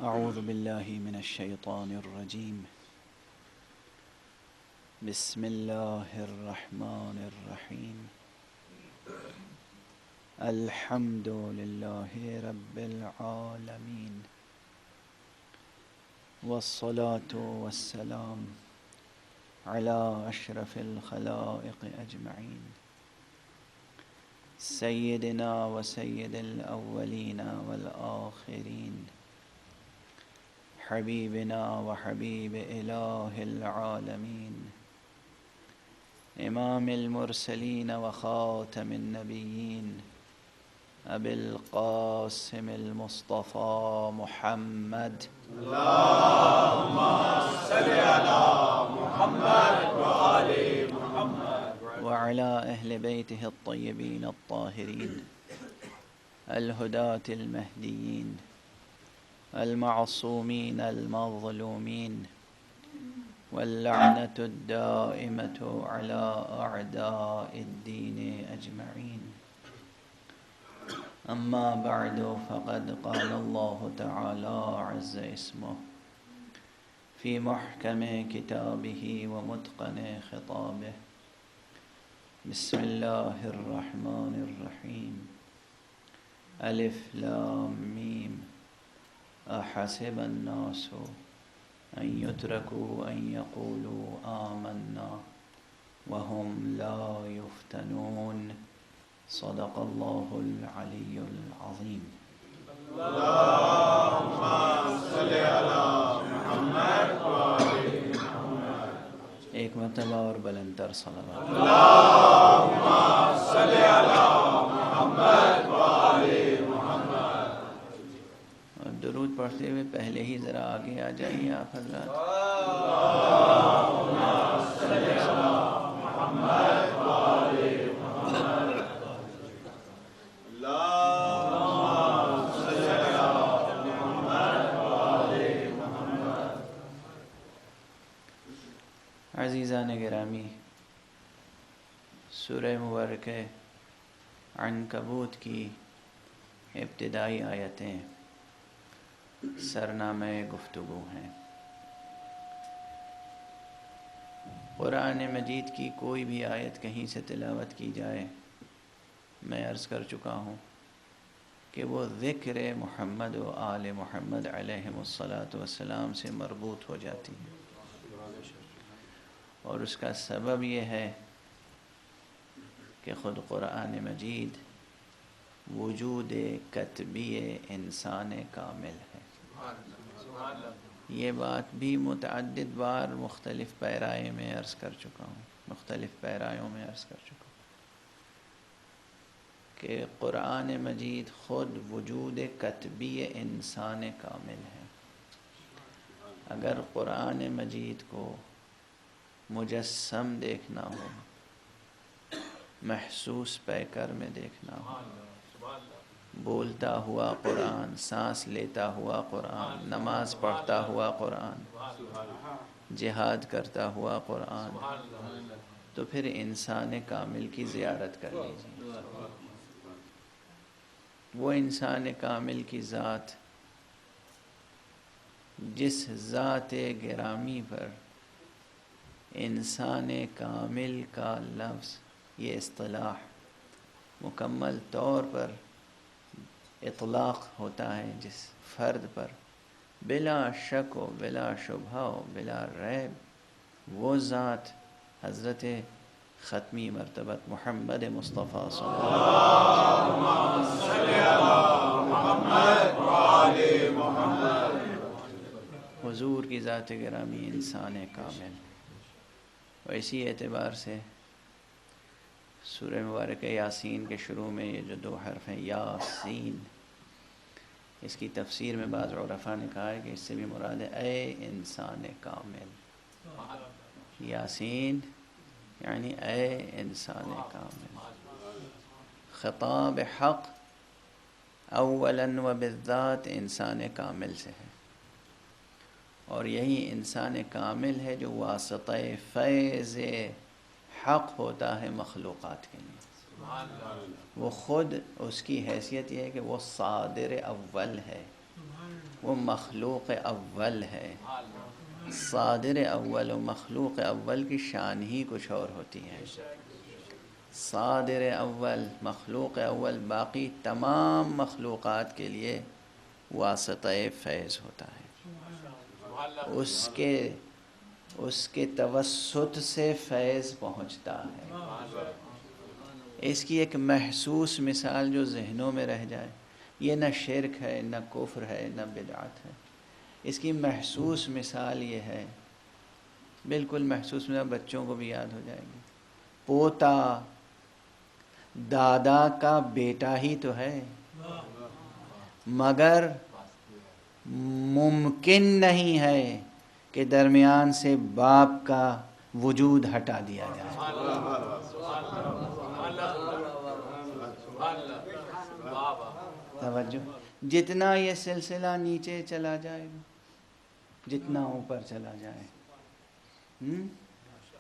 أعوذ بالله من الشيطان الرجيم. بسم الله الرحمن الرحيم. الحمد لله رب العالمين، والصلاة والسلام على أشرف الخلائق أجمعين، سيدنا وسيد الأولين والآخرين، حبيبنا وحبيب إله العالمين، إمام المرسلين وخاتم النبيين، أبي القاسم المصطفى محمد. اللهم صل على محمد وآل محمد وعلى أهل بيته الطيبين الطاهرين الهداة المهديين المعصومين المظلومين، واللعنة الدائمة على أعداء الدين أجمعين. أما بعد، فقد قال الله تعالى عز اسمه في محكم كتابه ومتقن خطابه. بسم الله الرحمن الرحيم. ألف لام ميم. أحسب الناس أن يتركوا أن يقولوا آمنا وهم لا يفتنون. صدق الله العلي العظيم. اللهم صل على محمد وآل محمد. ایک مرتبہ اور بلندتر صلوات. اللهم صل على محمد وآل محمد. اور درود پڑھتے ہوئے پہلے ہی ذرا آگے آ جائیے آپ حضرات. اللهم صل على محمد وآل محمد. اللهم صل على محمد وآل محمد. عزیزان گرامی، سورہ مبارکہ عنکبوت کی ابتدائی آیتیں سرنامہ گفتگو ہیں. قرآن مجید کی کوئی بھی آیت کہیں سے تلاوت کی جائے، میں عرض کر چکا ہوں کہ وہ ذکر محمد و آل محمد علیہم الصلاۃ والسلام سے مربوط ہو جاتی ہے، اور اس کا سبب یہ ہے کہ خود قرآن مجید وجود کتبی انسان کامل ہے. یہ بات بھی متعدد بار مختلف پیرائے میں عرض کر چکا ہوں، مختلف پیرایوں میں عرض کر چکا ہوں کہ قرآن مجید خود وجود کتبی انسان کامل ہے. اگر قرآن مجید کو مجسم دیکھنا ہو، محسوس پیکر میں دیکھنا ہو، بولتا ہوا قرآن، سانس لیتا ہوا قرآن، نماز پڑھتا ہوا قرآن، جہاد کرتا ہوا قرآن، تو پھر انسان کامل کی زیارت کر لیجیے. وہ انسان کامل کی ذات جس ذات گرامی پر انسان کامل کا لفظ، یہ اصطلاح مکمل طور پر اطلاق ہوتا ہے جس فرد پر، بلا شک و بلا شبہ و بلا ریب وہ ذات حضرت ختمی مرتبت محمد مصطفیٰ صلی اللہ علیہ وسلم حضور کی ذات گرامی انسان کامل. اور اسی اعتبار سے سورہ مبارکہ یاسین کے شروع میں یہ جو 2 حرف ہیں یاسین، اس کی تفسیر میں بعض عرفاء نے کہا ہے کہ اس سے بھی مراد ہے اے انسان کامل. یاسین یعنی اے انسان کامل. خطاب حق اولاً و بالذات انسان کامل سے ہے، اور یہی انسان کامل ہے جو واسطہ فیض حق ہوتا ہے مخلوقات کے لیے. وہ خود اس کی حیثیت یہ ہے کہ وہ صادر اول ہے، وہ مخلوق اول ہے. صادر اول و مخلوق اول کی شان ہی کچھ اور ہوتی ہے. صادر اول، مخلوق اول، باقی تمام مخلوقات کے لیے واسطہ فیض ہوتا ہے. اس کے توسط سے فیض پہنچتا ہے. اس کی ایک محسوس مثال جو ذہنوں میں رہ جائے، یہ نہ شرک ہے، نہ کفر ہے، نہ بدعت ہے. اس کی محسوس مثال یہ ہے، بالکل محسوس مثال بچوں کو بھی یاد ہو جائے گی. پوتا دادا کا بیٹا ہی تو ہے، مگر ممکن نہیں ہے کہ درمیان سے باپ کا وجود ہٹا دیا جائے. توجہ، جتنا یہ سلسلہ نیچے چلا جائے گا، جتنا اوپر چلا جائے،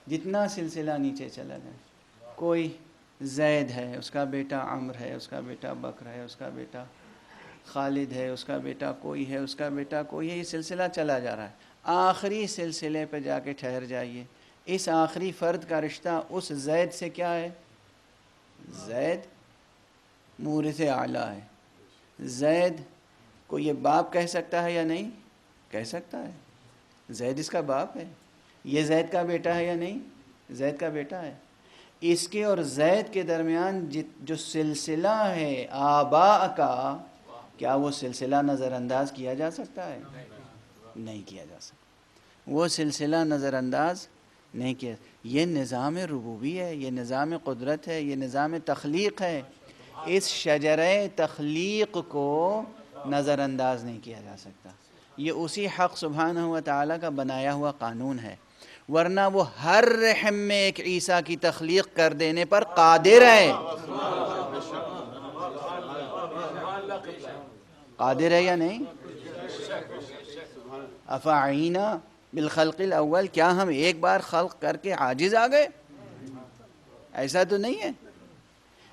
جتنا سلسلہ نیچے چلا جائے، کوئی زید ہے، اس کا بیٹا عمرو ہے، اس کا بیٹا بکر ہے، اس کا بیٹا خالد ہے، اس کا بیٹا کوئی ہے، اس کا بیٹا کوئی ہے، یہ سلسلہ چلا جا رہا ہے. آخری سلسلے پہ جا کے ٹھہر جائیے. اس آخری فرد کا رشتہ اس زید سے کیا ہے؟ زید مورث اعلیٰ ہے. زید کو یہ باپ کہہ سکتا ہے یا نہیں؟ کہہ سکتا ہے. زید اس کا باپ ہے. یہ زید کا بیٹا ہے یا نہیں؟ زید کا بیٹا ہے. اس کے اور زید کے درمیان جو سلسلہ ہے آباء کا، کیا وہ سلسلہ نظر انداز کیا جا سکتا ہے؟ نہیں کیا جا سکتا. وہ سلسلہ نظر انداز نہیں کیا. یہ نظام ربوبی ہے، یہ نظام قدرت ہے، یہ نظام تخلیق ہے. اس شجرہ تخلیق کو نظر انداز نہیں کیا جا سکتا. یہ اسی حق سبحانہ و تعالیٰ کا بنایا ہوا قانون ہے، ورنہ وہ ہر رحم میں ایک عیسیٰ کی تخلیق کر دینے پر قادر ہے. قادر ہے یا نہیں؟ افعینا بالخلق الاول، کیا ہم ایک بار خلق کر کے عاجز آ گئے؟ ایسا تو نہیں ہے.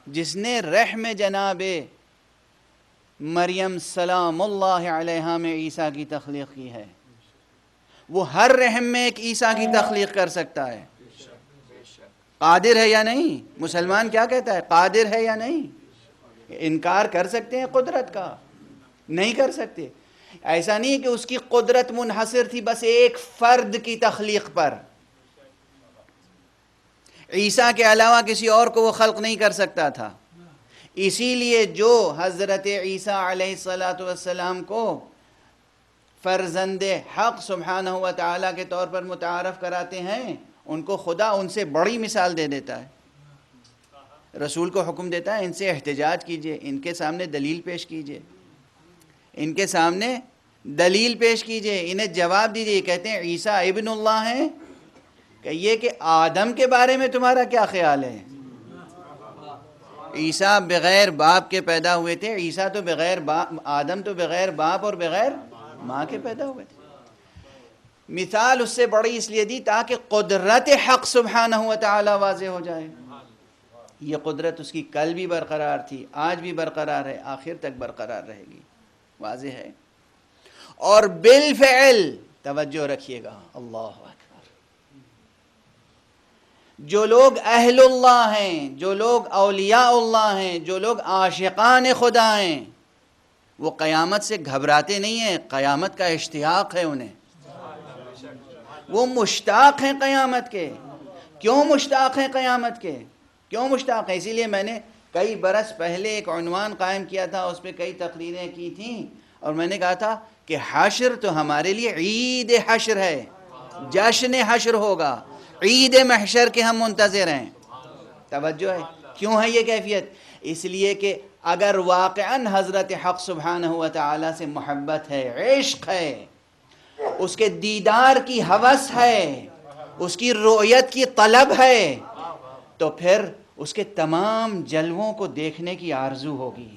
جس نے رحم جناب مریم سلام اللہ علیہا میں عیسیٰ کی تخلیق کی ہے، وہ ہر رحم میں ایک عیسیٰ کی تخلیق کر سکتا ہے. قادر ہے یا نہیں؟ مسلمان کیا کہتا ہے؟ قادر ہے یا نہیں؟ انکار کر سکتے ہیں قدرت کا؟ نہیں کر سکتے. ایسا نہیں کہ اس کی قدرت منحصر تھی بس ایک فرد کی تخلیق پر. عیسیٰ کے علاوہ کسی اور کو وہ خلق نہیں کر سکتا تھا. اسی لیے جو حضرت عیسیٰ علیہ السلام کو فرزند حق سبحانہ و تعالیٰ کے طور پر متعارف کراتے ہیں، ان کو خدا ان سے بڑی مثال دے دیتا ہے. رسول کو حکم دیتا ہے ان سے احتجاج کیجئے، ان کے سامنے دلیل پیش کیجئے، ان کے سامنے دلیل پیش کیجئے، انہیں جواب دیجئے. کہتے ہیں عیسیٰ ابن اللہ ہیں، کہیے کہ آدم کے بارے میں تمہارا کیا خیال ہے؟ عیسیٰ بغیر باپ کے پیدا ہوئے تھے. عیسیٰ تو بغیر باپ، آدم تو بغیر باپ اور بغیر ماں کے پیدا ہوئے تھے. مثال اس سے بڑی اس لیے دی تاکہ قدرت حق سبحانہ و تعالی واضح ہو جائے. یہ قدرت اس کی کل بھی برقرار تھی، آج بھی برقرار ہے، آخر تک برقرار رہے گی. واضح ہے. اور بالفعل توجہ رکھیے گا، اللہ اکبر، جو لوگ اہل اللہ ہیں، جو لوگ اولیاء اللہ ہیں، جو لوگ عاشقان خدا ہیں، وہ قیامت سے گھبراتے نہیں ہیں. قیامت کا اشتیاق ہے انہیں، وہ مشتاق ہیں قیامت کے. کیوں مشتاق ہیں قیامت کے؟ کیوں مشتاق ہیں؟ اسی لیے میں نے کئی برس پہلے ایک عنوان قائم کیا تھا، اس پہ کئی تقریریں کی تھیں، اور میں نے کہا تھا کہ حشر تو ہمارے لیے عید حشر ہے، جشن حشر ہوگا، عید محشر کے ہم منتظر ہیں. توجہ ہے. کیوں ہے یہ کیفیت؟ اس لیے کہ اگر واقعاً حضرت حق سبحانہ و تعالی سے محبت ہے، عشق ہے، اس کے دیدار کی ہوس ہے، اس کی رؤیت کی طلب ہے، تو پھر اس کے تمام جلووں کو دیکھنے کی آرزو ہوگی،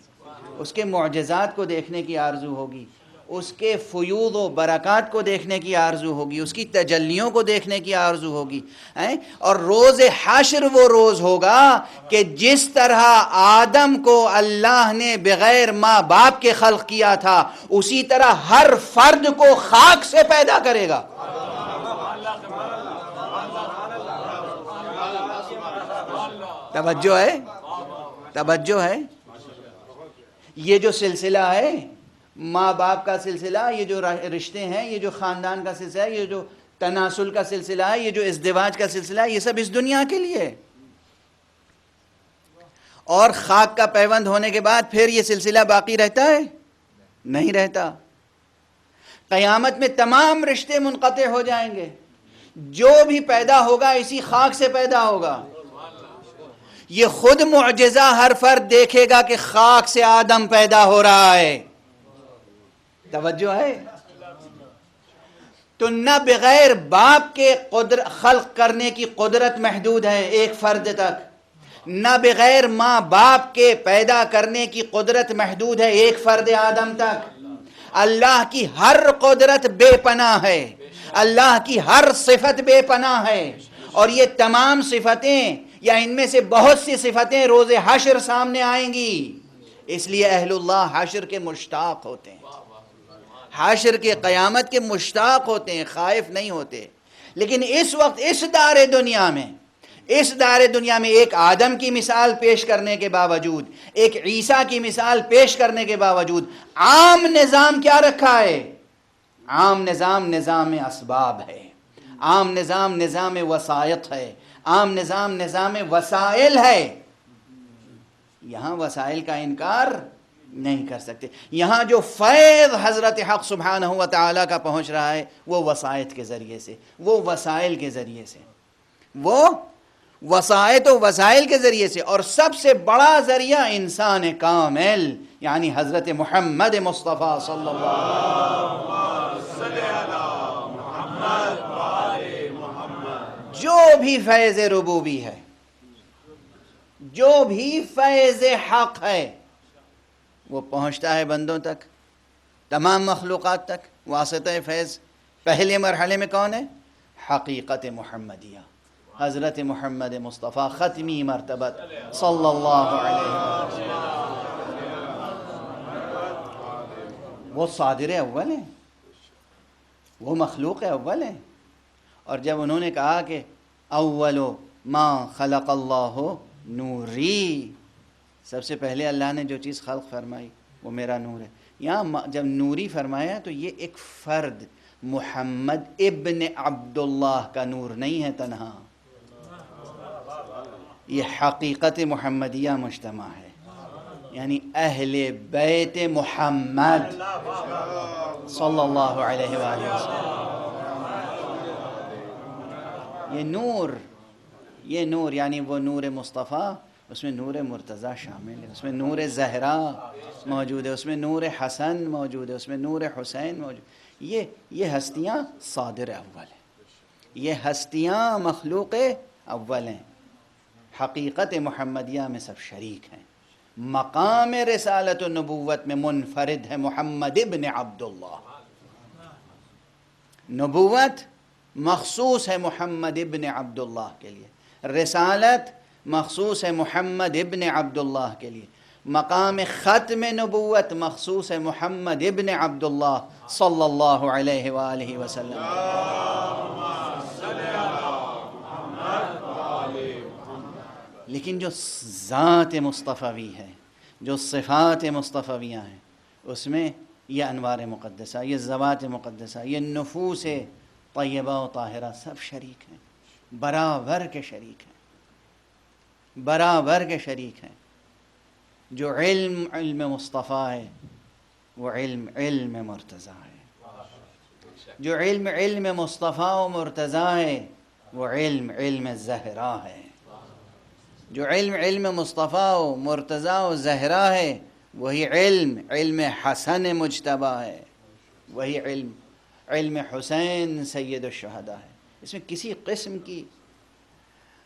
اس کے معجزات کو دیکھنے کی آرزو ہوگی. اس کے فیوض و برکات کو دیکھنے کی آرزو ہوگی، اس کی تجلیوں کو دیکھنے کی آرزو ہوگی، اور روز حشر وہ روز ہوگا کہ جس طرح آدم کو اللہ نے بغیر ماں باپ کے خلق کیا تھا، اسی طرح ہر فرد کو خاک سے پیدا کرے گا۔ توجہ ہے، توجہ ہے۔ یہ جو سلسلہ ہے ماں باپ کا سلسلہ، یہ جو رشتے ہیں، یہ جو خاندان کا سلسلہ ہے، یہ جو تناسل کا سلسلہ ہے، یہ جو ازدواج کا سلسلہ ہے، یہ سب اس دنیا کے لیے ہے۔ اور خاک کا پیوند ہونے کے بعد پھر یہ سلسلہ باقی رہتا ہے؟ نہیں رہتا۔ قیامت میں تمام رشتے منقطع ہو جائیں گے، جو بھی پیدا ہوگا اسی خاک سے پیدا ہوگا۔ یہ خود معجزہ ہر فرد دیکھے گا کہ خاک سے آدم پیدا ہو رہا ہے۔ توجہ ہے؟ تو نہ بغیر باپ کے خلق کرنے کی قدرت محدود ہے ایک فرد تک، نہ بغیر ماں باپ کے پیدا کرنے کی قدرت محدود ہے ایک فرد آدم تک۔ اللہ کی ہر قدرت بے پناہ ہے، اللہ کی ہر صفت بے پناہ ہے، اور یہ تمام صفتیں یا ان میں سے بہت سی صفتیں روز حشر سامنے آئیں گی۔ اس لیے اہل اللہ حشر کے مشتاق ہوتے ہیں، حشر کے قیامت کے مشتاق ہوتے ہیں، خائف نہیں ہوتے۔ لیکن اس وقت اس دار دنیا میں ایک آدم کی مثال پیش کرنے کے باوجود، ایک عیسیٰ کی مثال پیش کرنے کے باوجود، عام نظام کیا رکھا ہے؟ عام نظام نظام اسباب ہے، عام نظام نظام وسائط ہے، عام نظام وسائل ہے۔ یہاں وسائل کا انکار نہیں کر سکتے۔ یہاں جو فیض حضرت حق سبحانہ و تعالیٰ کا پہنچ رہا ہے وہ وسائط کے ذریعے سے، وہ وسائل کے ذریعے سے، وہ وسائط و وسائل کے ذریعے سے۔ اور سب سے بڑا ذریعہ انسان کامل یعنی حضرت محمد مصطفیٰ صلی اللہ علیہ وسلم۔ جو بھی فیض ربوبی ہے، جو بھی فیض حق ہے، وہ پہنچتا ہے بندوں تک، تمام مخلوقات تک۔ واسطہ فیض پہلے مرحلے میں کون ہے؟ حقیقت محمدیہ، حضرت محمد مصطفیٰ ختمی مرتبت صلی اللہ علیہ وسلم۔ وہ صادر اول ہیں، وہ مخلوق اول ہیں۔ اور جب انہوں نے کہا کہ اول ما خلق اللہ نوری، سب سے پہلے اللہ نے جو چیز خلق فرمائی وہ میرا نور ہے، یہاں جب نوری فرمایا تو یہ ایک فرد محمد ابن عبداللہ کا نور نہیں ہے تنہا، یہ حقیقت محمدیہ مجتمع ہے، یعنی اہل بیت محمد صلی اللہ علیہ وآلہ وسلم۔ یہ نور یعنی وہ نور مصطفیٰ، اس میں نور مرتضیٰ شامل ہے، اس میں نور زہرا موجود ہے، اس میں نور حسن موجود ہے، اس میں نور حسین موجود ہے۔ یہ ہستیاں صادر اول ہیں، یہ ہستیاں مخلوق اول ہیں، حقیقت محمدیہ میں سب شریک ہیں۔ مقام رسالت و نبوت میں منفرد ہے محمد ابن عبداللہ، نبوت مخصوص ہے محمد ابن عبداللہ کے لیے، رسالت مخصوص ہے محمد ابن عبداللہ کے لیے، مقام ختم نبوت مخصوص ہے محمد ابن عبداللہ صلی اللہ علیہ وآلہ وسلم۔ لیکن جو ذات مصطفی ہے، جو صفات مصطفیہ ہیں، اس میں یہ انوار مقدسہ، یہ ذوات مقدسہ، یہ نفوس طیبہ و طاہرہ سب شریک ہیں، برابر کے شریک ہیں، برابر کے شریک ہیں۔ جو علم مصطفیٰ ہے وہ علم مرتضیٰ ہے، جو علم مصطفیٰ و مرتضیٰ ہے وہ علم زہرا ہے، جو علم مصطفیٰ و مرتضیٰ و زہرا ہے وہی علم حسن مجتبیٰ ہے، وہی علم حسین سید الشہداء ہے۔ اس میں کسی قسم کی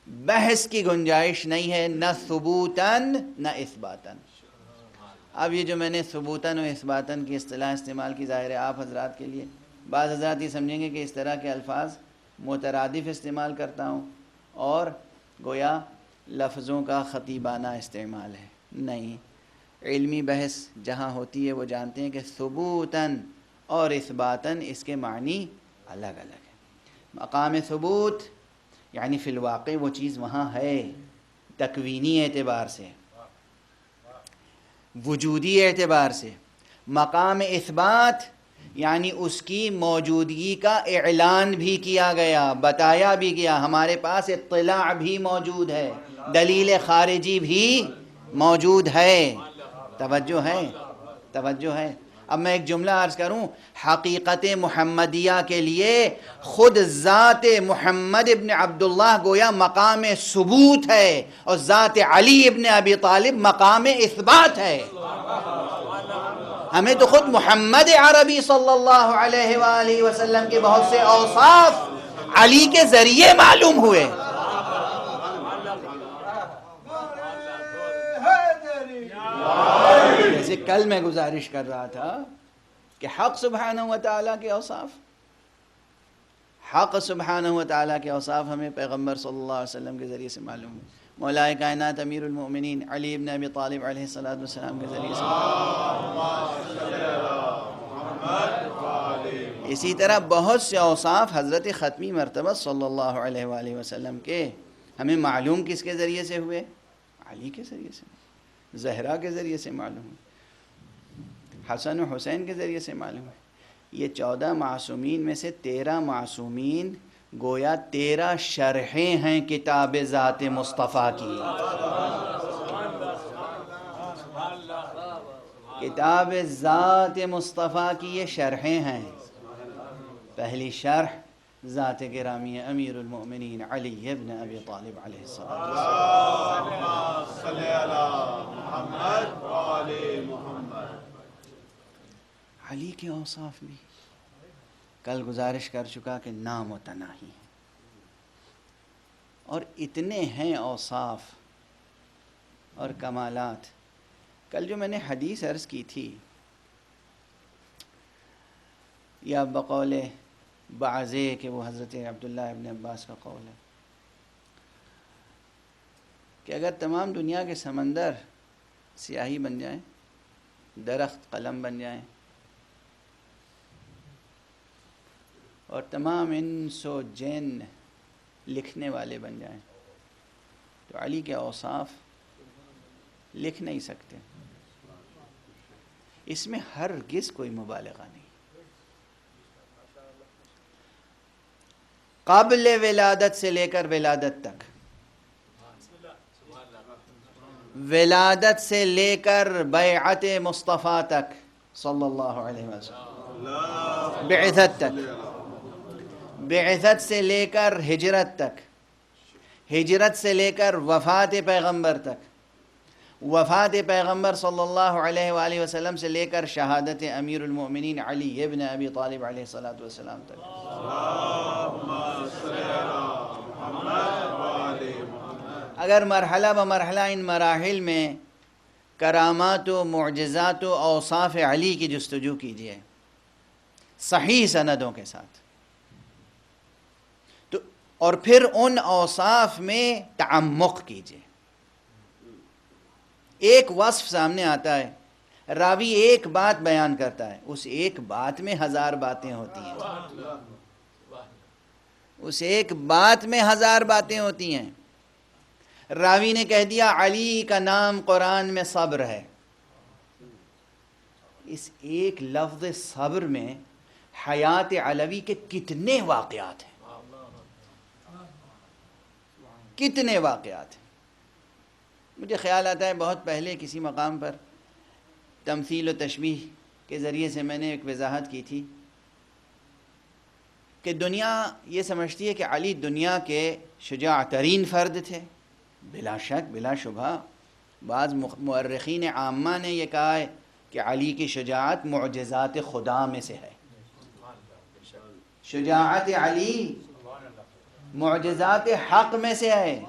بحث کی گنجائش نہیں ہے، نہ ثبوتاً نہ اثباتاً۔ اب یہ جو میں نے ثبوتاً و اثباتاً کی اصطلاح استعمال کی، ظاہر ہے آپ حضرات کے لیے بعض حضرات یہ سمجھیں گے کہ اس طرح کے الفاظ مترادف استعمال کرتا ہوں اور گویا لفظوں کا خطیبانہ استعمال ہے۔ نہیں، علمی بحث جہاں ہوتی ہے وہ جانتے ہیں کہ ثبوتاً اور اثباتاً اس کے معنی الگ الگ ہیں۔ مقام ثبوت یعنی فی الواقع وہ چیز وہاں ہے تکوینی اعتبار سے، وجودی اعتبار سے۔ مقام اثبات یعنی اس کی موجودگی کا اعلان بھی کیا گیا، بتایا بھی گیا، ہمارے پاس اطلاع بھی موجود ہے، دلیل خارجی بھی موجود ہے۔ توجہ ہے، توجہ ہے۔ اب میں ایک جملہ عرض کروں، حقیقت محمدیہ کے لیے خود ذات محمد ابن عبداللہ گویا مقام ثبوت ہے، اور ذات علی ابن ابی طالب مقام اثبات ہے۔ ہمیں تو خود محمد عربی صلی اللہ علیہ وآلہ وسلم کے بہت سے اوصاف علی کے ذریعے معلوم ہوئے۔ جیسے کل میں گزارش کر رہا تھا کہ حق سبحانہ و تعالیٰ کے اوصاف، حق سبحانہ و تعالیٰ کے اوصاف ہمیں پیغمبر صلی اللہ علیہ وسلم کے ذریعے سے معلوم ہے، مولا کائنات امیر المؤمنین علی ابن ابی طالب علیہ السلام کے ذریعے سے اسی طرح بہت سے اوصاف حضرت ختمی مرتبہ صلی اللہ علیہ وآلہ وسلم کے ہمیں معلوم کس کے ذریعے سے ہوئے؟ علی کے ذریعے سے، زہرا کے ذریعے سے معلوم ہے، حسن و حسین کے ذریعے سے معلوم ہے۔ یہ 14 معصومین میں سے 13 معصومین گویا 13 شرحیں ہیں کتاب ذات مصطفیٰ کی۔ کتاب ذات مصطفیٰ کی یہ شرحیں ہیں۔ پہلی شرح ذات گرامی امیر المؤمنین علی ابن ابی طالب علیہ السلام۔ صلی علی محمد و آل محمد۔ علی کے اوصاف بھی کل گزارش کر چکا کہ نامتناہی ہیں، اور اتنے ہیں اوصاف اور کمالات۔ کل جو میں نے حدیث عرض کی تھی، یا بقول بعضے کہ وہ حضرت عبداللہ ابن عباس کا قول ہے کہ اگر تمام دنیا کے سمندر سیاہی بن جائیں، درخت قلم بن جائیں، اور تمام انس و جن لکھنے والے بن جائیں، تو علی کے اوصاف لکھ نہیں سکتے۔ اس میں ہرگز کوئی مبالغہ نہیں۔ قبل ولادت سے لے کر ولادت تک، ولادت سے لے کر بیعت مصطفیٰ تک صلی اللہ علیہ وسلم، بعثت تک، بعثت سے لے کر ہجرت تک، ہجرت سے لے کر وفات پیغمبر تک، وفات پیغمبر صلی اللہ علیہ وآلہ وسلم سے لے کر شہادت امیر المؤمنین علی ابن ابی طالب علیہ السلام تک۔ اگر مرحلہ بمرحلہ ان مراحل میں کرامات و معجزات و اوصاف علی کی جستجو کیجیے صحیح سندوں کے ساتھ، تو اور پھر ان اوصاف میں تعمق کیجیے۔ ایک وصف سامنے آتا ہے، راوی ایک بات بیان کرتا ہے، اس ایک بات میں 1000 باتیں ہوتی ہیں، اس ایک بات میں 1000 باتیں ہوتی ہیں۔ راوی نے کہہ دیا علی کا نام قرآن میں صبر ہے، اس ایک لفظ صبر میں حیات علوی کے کتنے واقعات ہیں، کتنے واقعات ہیں۔ مجھے خیال آتا ہے بہت پہلے کسی مقام پر تمثیل و تشبیہ کے ذریعے سے میں نے ایک وضاحت کی تھی کہ دنیا یہ سمجھتی ہے کہ علی دنیا کے شجاع ترین فرد تھے، بلا شک بلا شبہ۔ بعض مورخین عامہ نے یہ کہا ہے کہ علی کی شجاعت معجزات خدا میں سے ہے، شجاعت علی معجزات حق میں سے ہے۔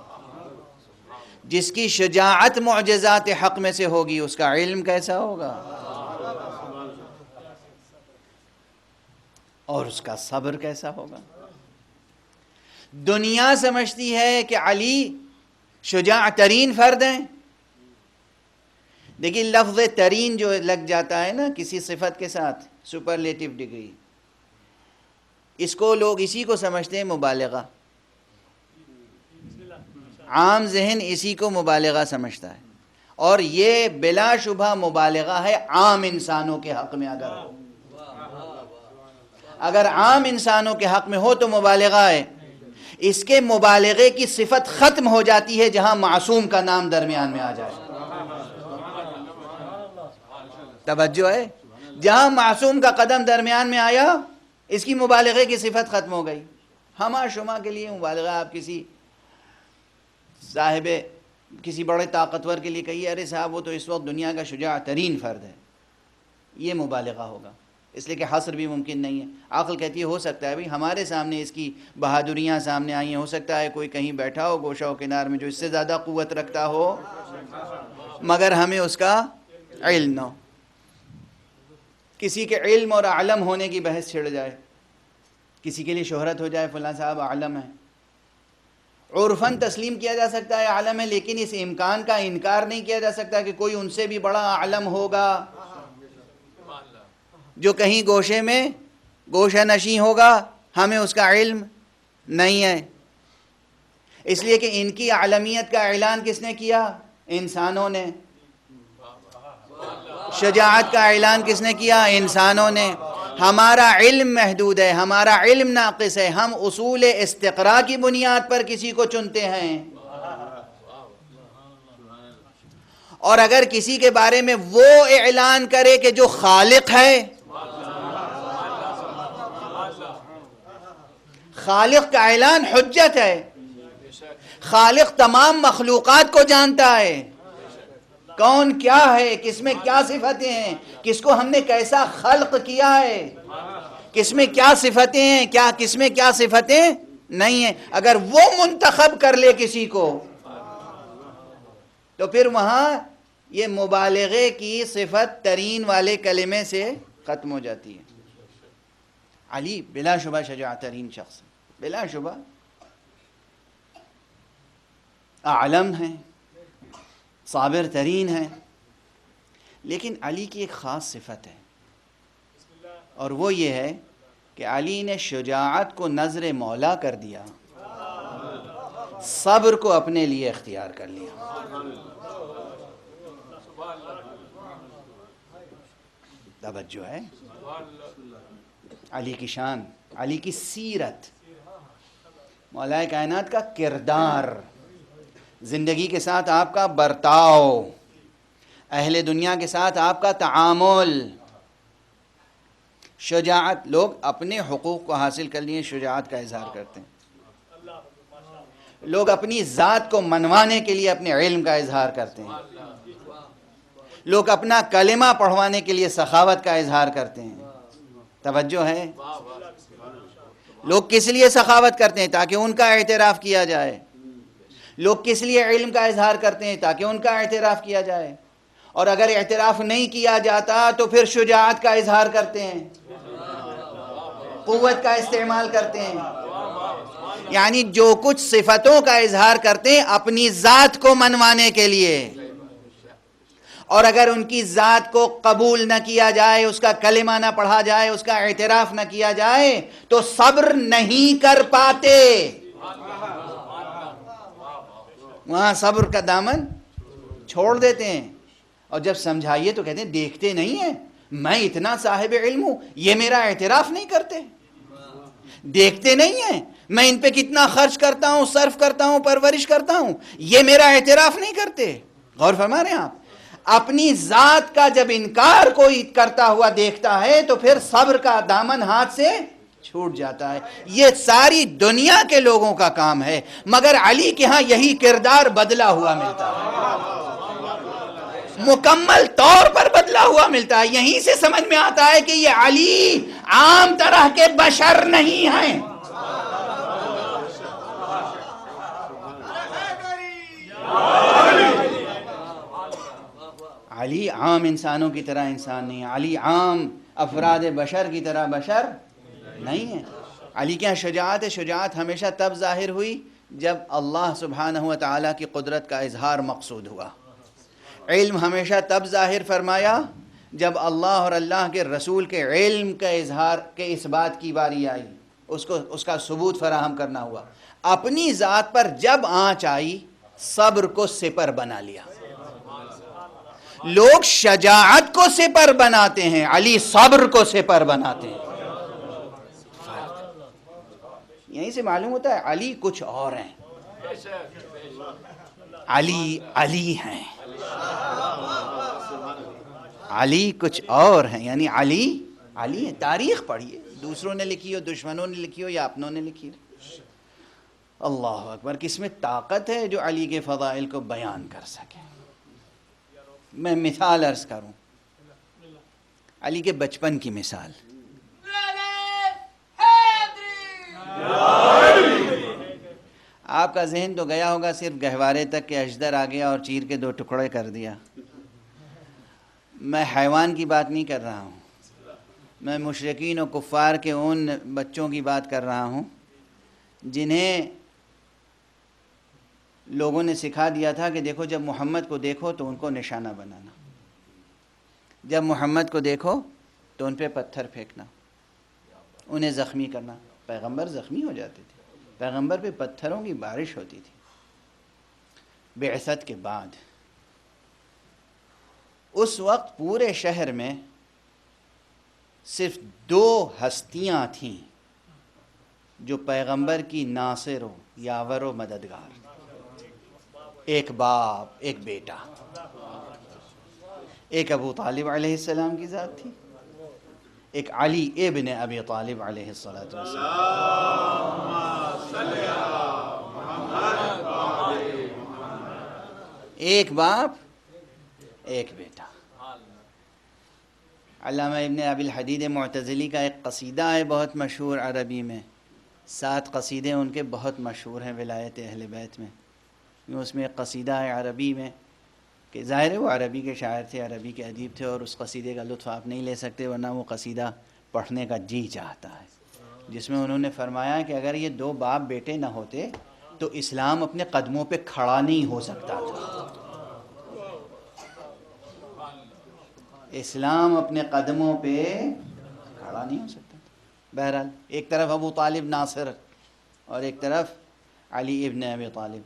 جس کی شجاعت معجزات حق میں سے ہوگی اس کا علم کیسا ہوگا اور اس کا صبر کیسا ہوگا؟ دنیا سمجھتی ہے کہ علی شجاع ترین فرد ہیں. دیکھیے لفظ ترین جو لگ جاتا ہے نا کسی صفت کے ساتھ، سپرلیٹو ڈگری، اس کو لوگ اسی کو سمجھتے ہیں مبالغہ. عام ذہن اسی کو مبالغہ سمجھتا ہے، اور یہ بلا شبہ مبالغہ ہے عام انسانوں کے حق میں. اگر عام انسانوں کے حق میں ہو تو مبالغہ ہے. اس کے مبالغے کی صفت ختم ہو جاتی ہے جہاں معصوم کا نام درمیان میں آ جائے. توجہ ہے؟ جہاں معصوم کا قدم درمیان میں آیا اس کی مبالغے کی صفت ختم ہو گئی. ہما شما کے لیے مبالغہ، آپ کسی صاحب کسی بڑے طاقتور کے لیے کہیے ارے صاحب وہ تو اس وقت دنیا کا شجاع ترین فرد ہے، یہ مبالغہ ہوگا، اس لیے کہ حصر بھی ممکن نہیں ہے. عقل کہتی ہے ہو سکتا ہے بھئی ہمارے سامنے اس کی بہادریاں سامنے آئی ہیں، ہو سکتا ہے کوئی کہیں بیٹھا ہو گوشہ و کنار میں جو اس سے زیادہ قوت رکھتا ہو، مگر ہمیں اس کا علم نہ ہو. کسی کے علم اور علم ہونے کی بحث چھڑ جائے، کسی کے لیے شہرت ہو جائے فلاں صاحب عالم ہے، عرفاً تسلیم کیا جا سکتا ہے عالم ہے، لیکن اس امکان کا انکار نہیں کیا جا سکتا کہ کوئی ان سے بھی بڑا عالم ہوگا جو کہیں گوشے میں گوشہ نشیں ہوگا، ہمیں اس کا علم نہیں ہے. اس لیے کہ ان کی عالمیت کا اعلان کس نے کیا؟ انسانوں نے. شجاعت کا اعلان کس نے کیا؟ انسانوں نے. ہمارا علم محدود ہے، ہمارا علم ناقص ہے، ہم اصول استقراء کی بنیاد پر کسی کو چنتے ہیں، اور اگر کسی کے بارے میں وہ اعلان کرے کہ جو خالق ہے، خالق کا اعلان حجت ہے. خالق تمام مخلوقات کو جانتا ہے، کون کیا ہے، کس میں کیا صفتیں ہیں، کس کو ہم نے کیسا خلق کیا ہے، کس میں کیا صفتیں ہیں، کس میں کیا صفتیں نہیں ہیں. اگر وہ منتخب کر لے کسی کو تو پھر وہاں یہ مبالغے کی صفت ترین والے کلمے سے ختم ہو جاتی ہے. علی بلا شبہ شجاع ترین شخص، بلا شبہ اعلم ہیں، صابر ترین ہیں، لیکن علی کی ایک خاص صفت ہے، اور وہ یہ ہے کہ علی نے شجاعت کو نظر مولا کر دیا، صبر کو اپنے لیے اختیار کر لیا. توجہ ہے؟ علی کی شان، علی کی سیرت، مولا کائنات کا کردار، زندگی کے ساتھ آپ کا برتاؤ، اہل دنیا کے ساتھ آپ کا تعامل. شجاعت، لوگ اپنے حقوق کو حاصل کر لیے شجاعت کا اظہار کرتے ہیں، لوگ اپنی ذات کو منوانے کے لیے اپنے علم کا اظہار کرتے ہیں، لوگ اپنا کلمہ پڑھوانے کے لیے سخاوت کا اظہار کرتے ہیں. توجہ ہے؟ لوگ کس لیے سخاوت کرتے ہیں؟ تاکہ ان کا اعتراف کیا جائے. لوگ کس لیے علم کا اظہار کرتے ہیں؟ تاکہ ان کا اعتراف کیا جائے. اور اگر اعتراف نہیں کیا جاتا تو پھر شجاعت کا اظہار کرتے ہیں، قوت کا استعمال کرتے ہیں. یعنی جو کچھ صفتوں کا اظہار کرتے ہیں اپنی ذات کو منوانے کے لیے، اور اگر ان کی ذات کو قبول نہ کیا جائے، اس کا کلمہ نہ پڑھا جائے، اس کا اعتراف نہ کیا جائے تو صبر نہیں کر پاتے. وہاں صبر کا دامن چھوڑ دیتے ہیں، اور جب سمجھائیے تو کہتے ہیں دیکھتے نہیں ہیں میں اتنا صاحب علم ہوں، یہ میرا اعتراف نہیں کرتے. دیکھتے نہیں ہیں میں ان پہ کتنا خرچ کرتا ہوں، صرف کرتا ہوں، پرورش کرتا ہوں، یہ میرا اعتراف نہیں کرتے. غور فرما رہے ہیں آپ؟ اپنی ذات کا جب انکار کوئی کرتا ہوا دیکھتا ہے تو پھر صبر کا دامن ہاتھ سے چھوٹ جاتا ہے. یہ ساری دنیا کے لوگوں کا کام ہے، مگر علی کے ہاں یہی کردار بدلا ہوا ملتا ہے، مکمل طور پر بدلا ہوا ملتا ہے. یہیں سے سمجھ میں آتا ہے کہ یہ علی عام طرح کے بشر نہیں ہیں. عام انسانوں کی طرح انسان نہیں ہے، علی عام افراد بشر کی طرح بشر نہیں ہے۔ علی کیا شجاعت ہے؟ شجاعت ہمیشہ تب ظاہر ہوئی جب اللہ سبحانہ و تعالیٰ کی قدرت کا اظہار مقصود ہوا۔ علم ہمیشہ تب ظاہر فرمایا جب اللہ اور اللہ کے رسول کے علم کا اظہار کے اس بات کی باری آئی، اس کا ثبوت فراہم کرنا ہوا۔ اپنی ذات پر جب آنچ آئی، صبر کو سپر بنا لیا۔ لوگ شجاعت کو سپر بناتے ہیں، علی صبر کو سپر بناتے ہیں۔ یہیں سے معلوم ہوتا ہے علی کچھ اور ہیں، علی علی ہیں، علی کچھ اور ہیں، یعنی علی علی ہیں۔ تاریخ پڑھیے، دوسروں نے لکھی ہو، دشمنوں نے لکھی ہو یا اپنوں نے لکھی ہو۔ اللہ اکبر، کس میں طاقت ہے جو علی کے فضائل کو بیان کر سکے۔ میں مثال عرض کروں، علی کے بچپن کی مثال۔ آپ کا ذہن تو گیا ہوگا صرف گہوارے تک کہ اژدر آ گیا اور چیر کے 2 ٹکڑے کر دیا۔ میں حیوان کی بات نہیں کر رہا ہوں، میں مشرکین و کفار کے ان بچوں کی بات کر رہا ہوں جنہیں لوگوں نے سکھا دیا تھا کہ دیکھو جب محمد کو دیکھو تو ان کو نشانہ بنانا، جب محمد کو دیکھو تو ان پہ پتھر پھینکنا، انہیں زخمی کرنا۔ پیغمبر زخمی ہو جاتے تھے، پیغمبر پہ پتھروں کی بارش ہوتی تھی۔ بعثت کے بعد اس وقت پورے شہر میں صرف 2 ہستیاں تھیں جو پیغمبر کی ناصر و یاور و مددگار، ایک باپ ایک بیٹا۔ ایک ابو طالب علیہ السلام کی ذات تھی، ایک علی ابن ابی طالب علیہ السلام۔ ایک باپ ایک بیٹا۔ علامہ ابن ابی الحدید معتزلی کا ایک قصیدہ ہے بہت مشہور عربی میں، 7 قصیدے ان کے بہت مشہور ہیں ولایت اہل بیت میں۔ اس میں ایک قصیدہ ہے عربی میں کہ ظاہر ہے وہ عربی کے شاعر تھے، عربی کے ادیب تھے، اور اس قصیدے کا لطف آپ نہیں لے سکتے ورنہ وہ قصیدہ پڑھنے کا جی چاہتا ہے، جس میں انہوں نے فرمایا کہ اگر یہ 2 باپ بیٹے نہ ہوتے تو اسلام اپنے قدموں پہ کھڑا نہیں ہو سکتا تھا۔ اسلام اپنے قدموں پہ کھڑا نہیں ہو سکتا تھا۔ بہرحال ایک طرف ابو طالب ناصر اور ایک طرف علی ابن ابی طالب۔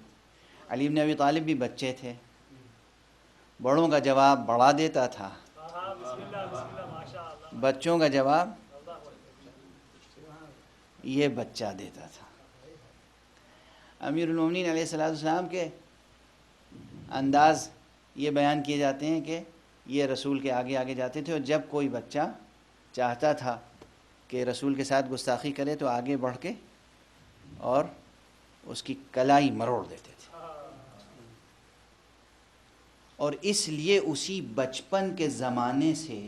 علی ابن ابی طالب بھی بچے تھے، بڑوں کا جواب بڑا دیتا تھا، بچوں کا جواب یہ بچہ دیتا تھا۔ امیر المومنین علیہ السلام کے انداز یہ بیان کیے جاتے ہیں کہ یہ رسول کے آگے آگے جاتے تھے، اور جب کوئی بچہ چاہتا تھا کہ رسول کے ساتھ گستاخی کرے تو آگے بڑھ کے اور اس کی کلائی مروڑ دیتے تھے۔ اور اس لیے اسی بچپن کے زمانے سے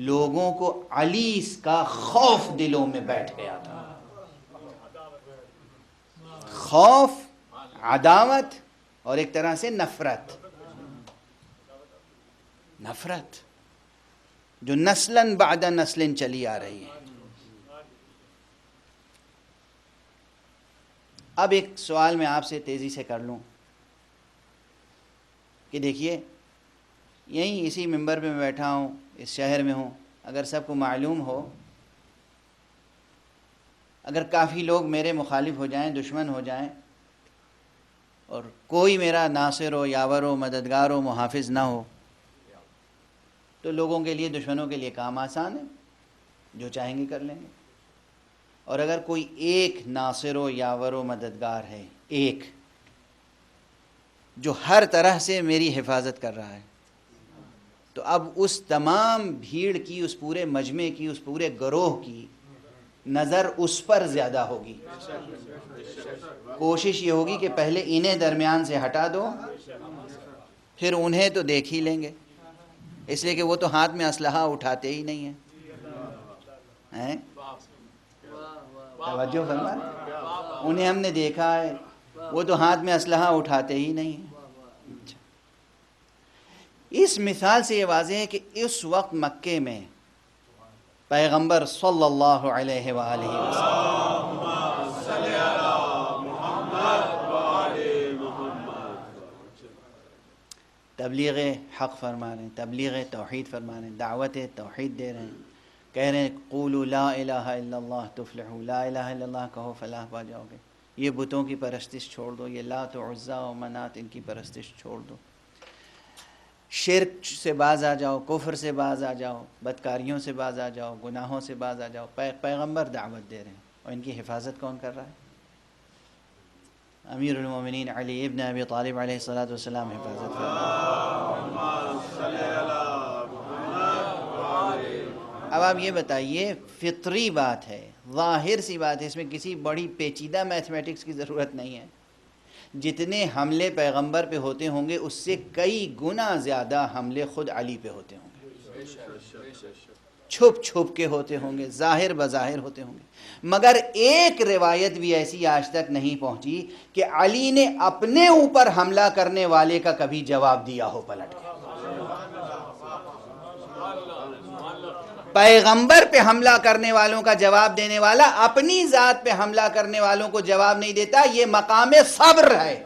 لوگوں کو علی کا خوف دلوں میں بیٹھ گیا تھا۔ خوف، عداوت اور ایک طرح سے نفرت جو نسلاً بعد نسل چلی آ رہی ہے۔ اب ایک سوال میں آپ سے تیزی سے کر لوں کہ دیکھیے یہیں اسی منبر پہ میں بیٹھا ہوں، اس شہر میں ہوں، اگر سب کو معلوم ہو، اگر کافی لوگ میرے مخالف ہو جائیں، دشمن ہو جائیں، اور کوئی میرا ناصر و یاور و مددگار و محافظ نہ ہو، تو لوگوں کے لیے، دشمنوں کے لیے کام آسان ہے، جو چاہیں گے کر لیں گے۔ اور اگر کوئی ایک ناصر و یاور و مددگار ہے، ایک جو ہر طرح سے میری حفاظت کر رہا ہے، تو اب اس تمام بھیڑ کی، اس پورے مجمع کی، اس پورے گروہ کی نظر اس پر زیادہ ہوگی۔ کوشش یہ ہوگی کہ پہلے انہیں درمیان سے ہٹا دو، پھر انہیں تو دیکھ ہی لیں گے، اس لیے کہ وہ تو ہاتھ میں اسلحہ اٹھاتے ہی نہیں ہیں۔ توجہ فرما، انہیں ہم نے دیکھا ہے، وہ تو ہاتھ میں اسلحہ اٹھاتے ہی نہیں ہیں۔ اس مثال سے یہ واضح ہے کہ اس وقت مکے میں پیغمبر صلی اللہ علیہ وآلہ وسلم تبلیغ حق فرما رہے ہیں، تبلیغ توحید فرما رہے ہیں، دعوت توحید دے رہے ہیں، کہہ رہے ہیں قولوا لا الہ الا اللہ تفلحوا، لا الہ الا اللہ کہو فلاح پا جاؤ گے، یہ بتوں کی پرستش چھوڑ دو، یہ لات و عزا و منات ان کی پرستش چھوڑ دو، شرک سے باز آ جاؤ، کفر سے باز آ جاؤ، بدکاریوں سے باز آ جاؤ، گناہوں سے باز آ جاؤ۔ پیغمبر دعوت دے رہے ہیں، اور ان کی حفاظت کون کر رہا ہے؟ امیر المومنین علی ابن ابی طالب علیہ السلام حفاظت کر رہے ہیں۔ اب آپ یہ بتائیے، فطری بات ہے، ظاہر سی بات ہے، اس میں کسی بڑی پیچیدہ میتھمیٹکس کی ضرورت نہیں ہے، جتنے حملے پیغمبر پہ ہوتے ہوں گے اس سے کئی گنا زیادہ حملے خود علی پہ ہوتے ہوں گے، چھپ چھپ کے ہوتے ہوں گے، ظاہر بظاہر ہوتے ہوں گے، مگر ایک روایت بھی ایسی آج تک نہیں پہنچی کہ علی نے اپنے اوپر حملہ کرنے والے کا کبھی جواب دیا ہو پلٹ کے۔ پیغمبر پہ حملہ کرنے والوں کا جواب دینے والا اپنی ذات پہ حملہ کرنے والوں کو جواب نہیں دیتا، یہ مقام صبر ہے،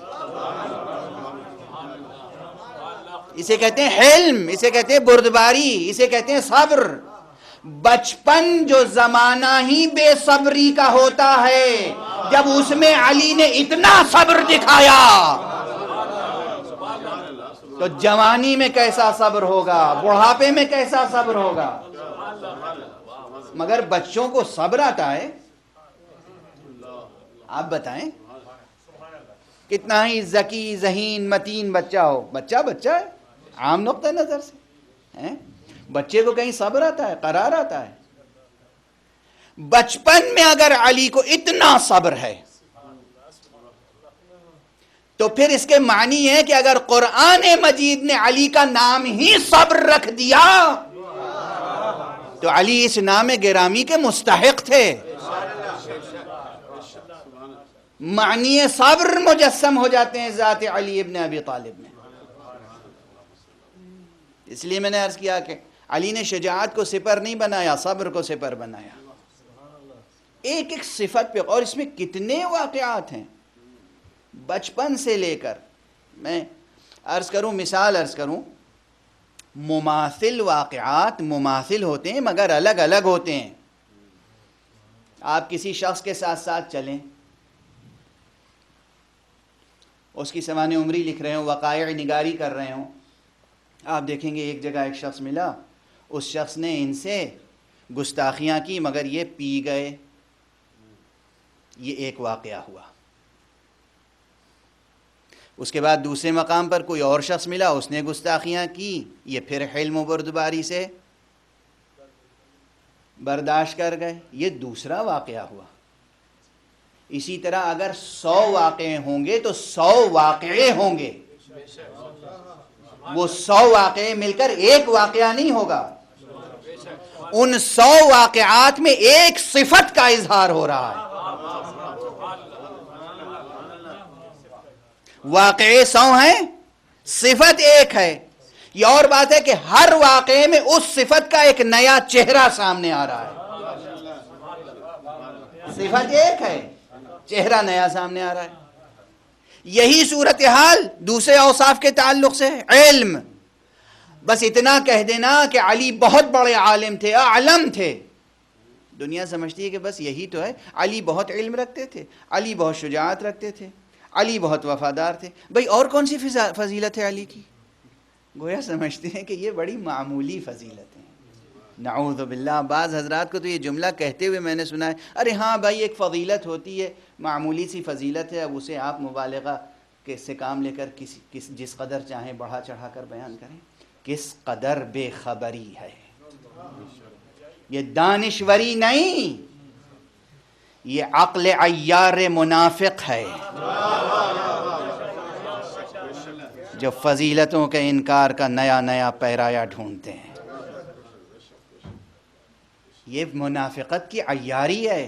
اسے کہتے ہیں حلم، اسے کہتے ہیں بردباری، اسے کہتے ہیں صبر۔ بچپن جو زمانہ ہی بے صبری کا ہوتا ہے، جب اس میں علی نے اتنا صبر دکھایا تو جوانی میں کیسا صبر ہوگا، بڑھاپے میں کیسا صبر ہوگا۔ مگر بچوں کو صبر آتا ہے؟ آپ بتائیں، کتنا ہی ذکی ذہین متین بچہ ہو، بچہ ہے عام نقطہ نظر سے، بچے کو کہیں صبر آتا ہے، قرار آتا ہے؟ بچپن میں اگر علی کو اتنا صبر ہے تو پھر اس کے معنی ہے کہ اگر قرآن مجید نے علی کا نام ہی صبر رکھ دیا تو علی اس نام گرامی کے مستحق تھے۔ معنی صبر مجسم ہو جاتے ہیں ذات علی ابن ابی طالب میں۔ اس لیے میں نے عرض کیا کہ علی نے شجاعت کو سپر نہیں بنایا، صبر کو سپر بنایا، ایک ایک صفت پہ۔ اور اس میں کتنے واقعات ہیں بچپن سے لے کر، میں مثال عرض کروں، مماثل واقعات مماثل ہوتے ہیں مگر الگ الگ ہوتے ہیں۔ آپ کسی شخص کے ساتھ ساتھ چلیں، اس کی سوانح عمری لکھ رہے ہوں، وقائع نگاری کر رہے ہوں، آپ دیکھیں گے ایک جگہ ایک شخص ملا، اس شخص نے ان سے گستاخیاں کی مگر یہ پی گئے، یہ ایک واقعہ ہوا۔ اس کے بعد دوسرے مقام پر کوئی اور شخص ملا، اس نے گستاخیاں کی، یہ پھر حلم و بردباری سے برداشت کر گئے، یہ دوسرا واقعہ ہوا۔ اسی طرح اگر 100 واقعے ہوں گے تو 100 واقعے ہوں گے، وہ 100 واقعے مل کر ایک واقعہ نہیں ہوگا، ان 100 واقعات میں ایک صفت کا اظہار ہو رہا ہے۔ واقعے 100 ہیں، صفت ایک ہے۔ یہ اور بات ہے کہ ہر واقعے میں اس صفت کا ایک نیا چہرہ سامنے آ رہا ہے۔ صفت ایک ہے، چہرہ نیا سامنے آ رہا ہے۔ یہی صورتحال دوسرے اوصاف کے تعلق سے ہے۔ علم، بس اتنا کہہ دینا کہ علی بہت بڑے عالم تھے، اعلم تھے، دنیا سمجھتی ہے کہ بس یہی تو ہے۔ علی بہت علم رکھتے تھے، علی بہت شجاعت رکھتے تھے، علی بہت وفادار تھے، بھئی اور کون سی فضیلت ہے علی کی؟ گویا سمجھتے ہیں کہ یہ بڑی معمولی فضیلت ہیں۔ نعوذ باللہ، بعض حضرات کو تو یہ جملہ کہتے ہوئے میں نے سنا ہے، ارے ہاں بھائی ایک فضیلت ہوتی ہے، معمولی سی فضیلت ہے، اب اسے آپ مبالغہ سے کام لے کر جس قدر چاہیں بڑھا چڑھا کر بیان کریں۔ کس قدر بے خبری ہے، یہ دانشوری نہیں، یہ عقل عیار منافق ہے جو فضیلتوں کے انکار کا نیا نیا پیرایا ڈھونڈتے ہیں۔ یہ منافقت کی عیاری ہے،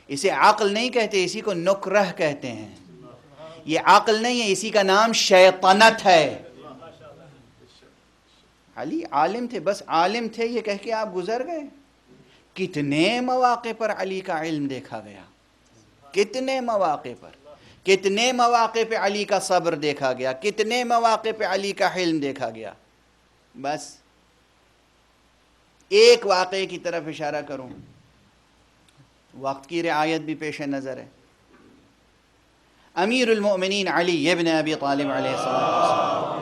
اسے عقل نہیں کہتے، اسی کو نکرہ کہتے ہیں۔ یہ عقل نہیں ہے، اسی کا نام شیطنت ہے۔ علی عالم تھے، بس عالم تھے یہ کہہ کے آپ گزر گئے؟ کتنے مواقع پر علی کا علم دیکھا گیا، کتنے مواقع پر، کتنے مواقع پہ علی کا صبر دیکھا گیا، کتنے مواقع پہ علی کا حلم دیکھا گیا۔ بس ایک واقعے کی طرف اشارہ کروں، وقت کی رعایت بھی پیش نظر ہے۔ امیر المؤمنین علی ابن ابی طالب علیہ السلام،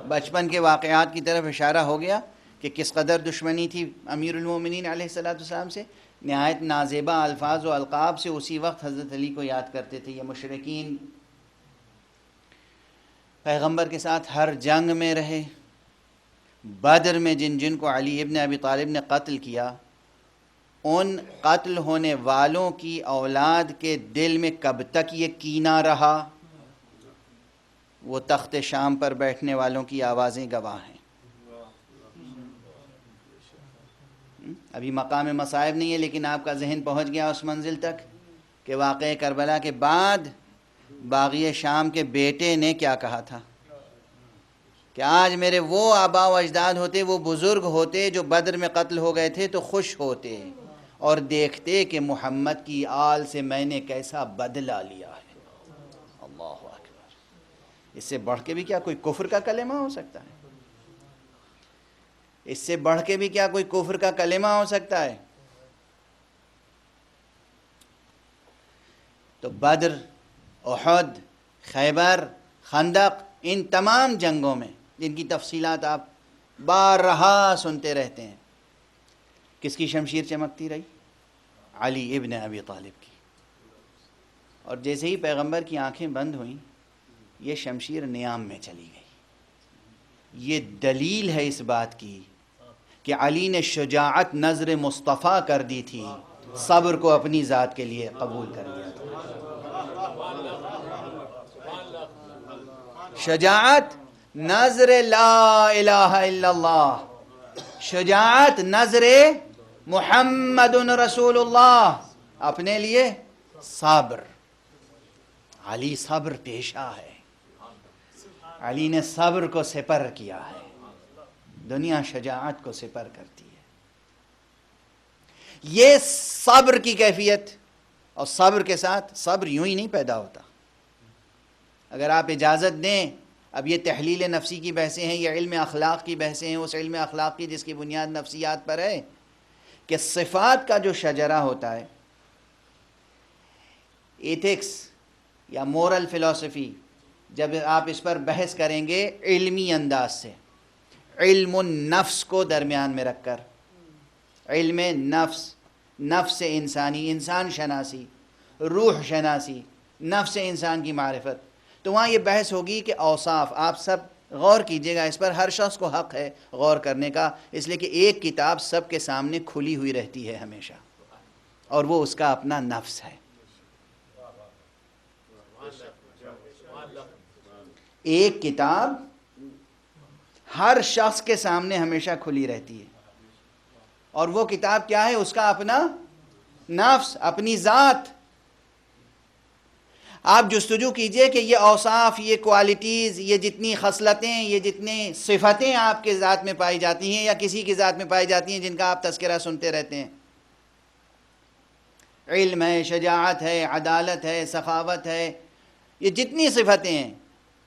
بچپن کے واقعات کی طرف اشارہ ہو گیا کہ کس قدر دشمنی تھی امیر المومنین علیہ السلام سے، نہایت نازیبا الفاظ و القاب سے اسی وقت حضرت علی کو یاد کرتے تھے۔ یہ مشرکین پیغمبر کے ساتھ ہر جنگ میں رہے، بدر میں جن کو علی ابن ابی طالب نے قتل کیا، ان قتل ہونے والوں کی اولاد کے دل میں کب تک یہ کینہ رہا، وہ تخت شام پر بیٹھنے والوں کی آوازیں گواہ ہیں۔ ابھی مقام مصائب نہیں ہے، لیکن آپ کا ذہن پہنچ گیا اس منزل تک کہ واقعہ کربلا کے بعد باغی شام کے بیٹے نے کیا کہا تھا کہ آج میرے وہ آبا و اجداد ہوتے، وہ بزرگ ہوتے جو بدر میں قتل ہو گئے تھے، تو خوش ہوتے اور دیکھتے کہ محمد کی آل سے میں نے کیسا بدلہ لیا ہے۔ اللہ اکبر! اس سے بڑھ کے بھی کیا کوئی کفر کا کلمہ ہو سکتا ہے؟ اس سے بڑھ کے بھی کیا کوئی کفر کا کلمہ ہو سکتا ہے؟ تو بدر، احد، خیبر، خندق، ان تمام جنگوں میں جن کی تفصیلات آپ بارہا سنتے رہتے ہیں، کس کی شمشیر چمکتی رہی؟ علی ابن ابی طالب کی۔ اور جیسے ہی پیغمبر کی آنکھیں بند ہوئیں، یہ شمشیر نیام میں چلی گئی۔ یہ دلیل ہے اس بات کی کہ علی نے شجاعت نظر مصطفیٰ کر دی تھی، صبر کو اپنی ذات کے لیے قبول کر لیا تھا۔ شجاعت نظر لا الہ الا اللہ، شجاعت نظر محمد رسول اللہ، اپنے لیے صبر۔ علی صبر پیشہ ہے، علی نے صبر کو سپر کیا ہے، دنیا شجاعت کو سپر کرتی ہے۔ یہ صبر کی کیفیت، اور صبر کے ساتھ صبر یوں ہی نہیں پیدا ہوتا۔ اگر آپ اجازت دیں، اب یہ تحلیل نفسی کی بحثیں ہیں، یہ علم اخلاق کی بحثیں ہیں، اس علم اخلاق کی جس کی بنیاد نفسیات پر ہے، کہ صفات کا جو شجرہ ہوتا ہے، ایتھکس یا مورل فلسفی، جب آپ اس پر بحث کریں گے علمی انداز سے، علم النفس کو درمیان میں رکھ کر، علم نفس، نفس انسانی، انسان شناسی، روح شناسی، نفس انسان کی معرفت، تو وہاں یہ بحث ہوگی کہ اوصاف، آپ سب غور کیجئے گا اس پر، ہر شخص کو حق ہے غور کرنے کا، اس لیے کہ ایک کتاب سب کے سامنے کھلی ہوئی رہتی ہے ہمیشہ، اور وہ اس کا اپنا نفس ہے۔ ایک کتاب ہر شخص کے سامنے ہمیشہ کھلی رہتی ہے، اور وہ کتاب کیا ہے؟ اس کا اپنا نفس، اپنی ذات۔ آپ جستجو کیجئے کہ یہ اوصاف، یہ کوالٹیز، یہ جتنی خصلتیں، یہ جتنی صفتیں آپ کے ذات میں پائی جاتی ہیں یا کسی کی ذات میں پائی جاتی ہیں جن کا آپ تذکرہ سنتے رہتے ہیں، علم ہے، شجاعت ہے، عدالت ہے، سخاوت ہے، یہ جتنی صفتیں ہیں،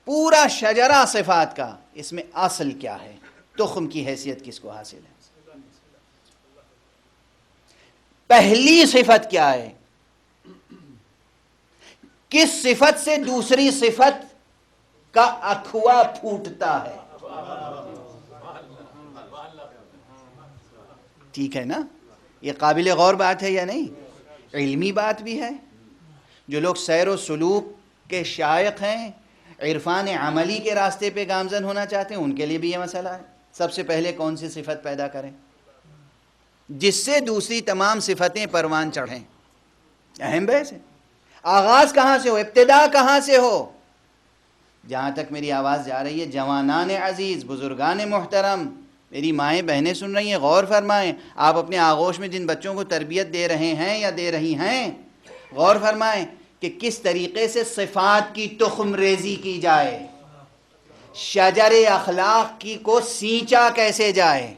پورا شجرہ صفات کا، اس میں اصل کیا ہے؟ تخم کی حیثیت کس کو حاصل ہے؟ پہلی صفت کیا ہے؟ کس صفت سے دوسری صفت کا اکھوا پھوٹتا ہے؟ ٹھیک ہے نا؟ یہ قابل غور بات ہے یا نہیں؟ علمی بات بھی ہے۔ جو لوگ سیر و سلوک کے شائق ہیں، عرفان عملی کے راستے پہ گامزن ہونا چاہتے ہیں، ان کے لیے بھی یہ مسئلہ ہے۔ سب سے پہلے کون سی صفت پیدا کریں جس سے دوسری تمام صفتیں پروان چڑھیں؟ اہم بحث ہے۔ آغاز کہاں سے ہو؟ ابتدا کہاں سے ہو؟ جہاں تک میری آواز جا رہی ہے، جوانان عزیز، بزرگان محترم، میری مائیں بہنیں سن رہی ہیں، غور فرمائیں۔ آپ اپنے آغوش میں جن بچوں کو تربیت دے رہے ہیں یا دے رہی ہیں، غور فرمائیں کہ کس طریقے سے صفات کی تخم ریزی کی جائے، شجر اخلاق کی کو سینچا کیسے جائے،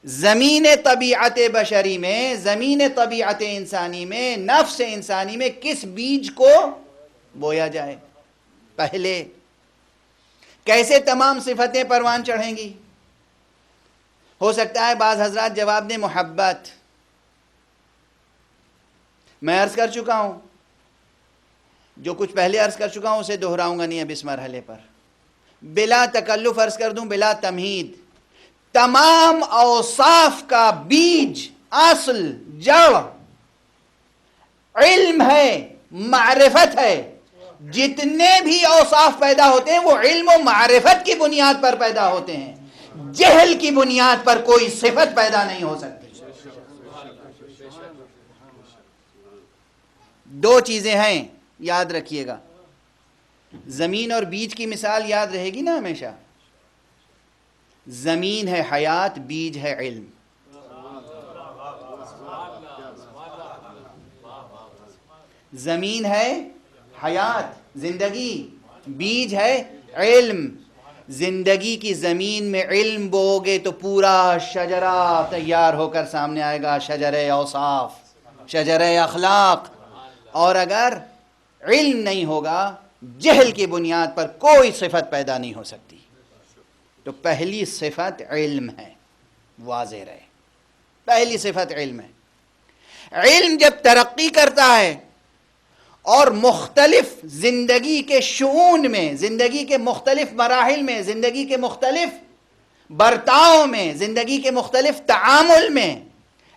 زمین طبیعت بشری میں، زمین طبیعت انسانی میں، نفس انسانی میں کس بیج کو بویا جائے، پہلے کیسے تمام صفتیں پروان چڑھیں گی۔ ہو سکتا ہے بعض حضرات جواب دیں محبت، میں عرض کر چکا ہوں، جو کچھ پہلے عرض کر چکا ہوں اسے دہراؤں گا نہیں اب اس مرحلے پر، بلا تکلف عرض کر دوں، بلا تمہید، تمام اوصاف کا بیج، اصل، جڑ علم ہے، معرفت ہے۔ جتنے بھی اوصاف پیدا ہوتے ہیں وہ علم و معرفت کی بنیاد پر پیدا ہوتے ہیں، جہل کی بنیاد پر کوئی صفت پیدا نہیں ہو سکتی۔ دو چیزیں ہیں یاد رکھیے گا، زمین اور بیج کی مثال یاد رہے گی نا ہمیشہ، زمین ہے حیات، بیج ہے علم۔ زمین ہے حیات، زندگی، بیج ہے علم۔ زندگی کی زمین میں علم بو گے تو پورا شجرہ تیار ہو کر سامنے آئے گا، شجرہ اوصاف، شجرہ اخلاق۔ اور اگر علم نہیں ہوگا، جہل کی بنیاد پر کوئی صفت پیدا نہیں ہو سکتی۔ تو پہلی صفت علم ہے، واضح رہے، پہلی صفت علم ہے۔ علم جب ترقی کرتا ہے اور مختلف زندگی کے شؤون میں، زندگی کے مختلف مراحل میں، زندگی کے مختلف برتاؤ میں، زندگی کے مختلف تعامل میں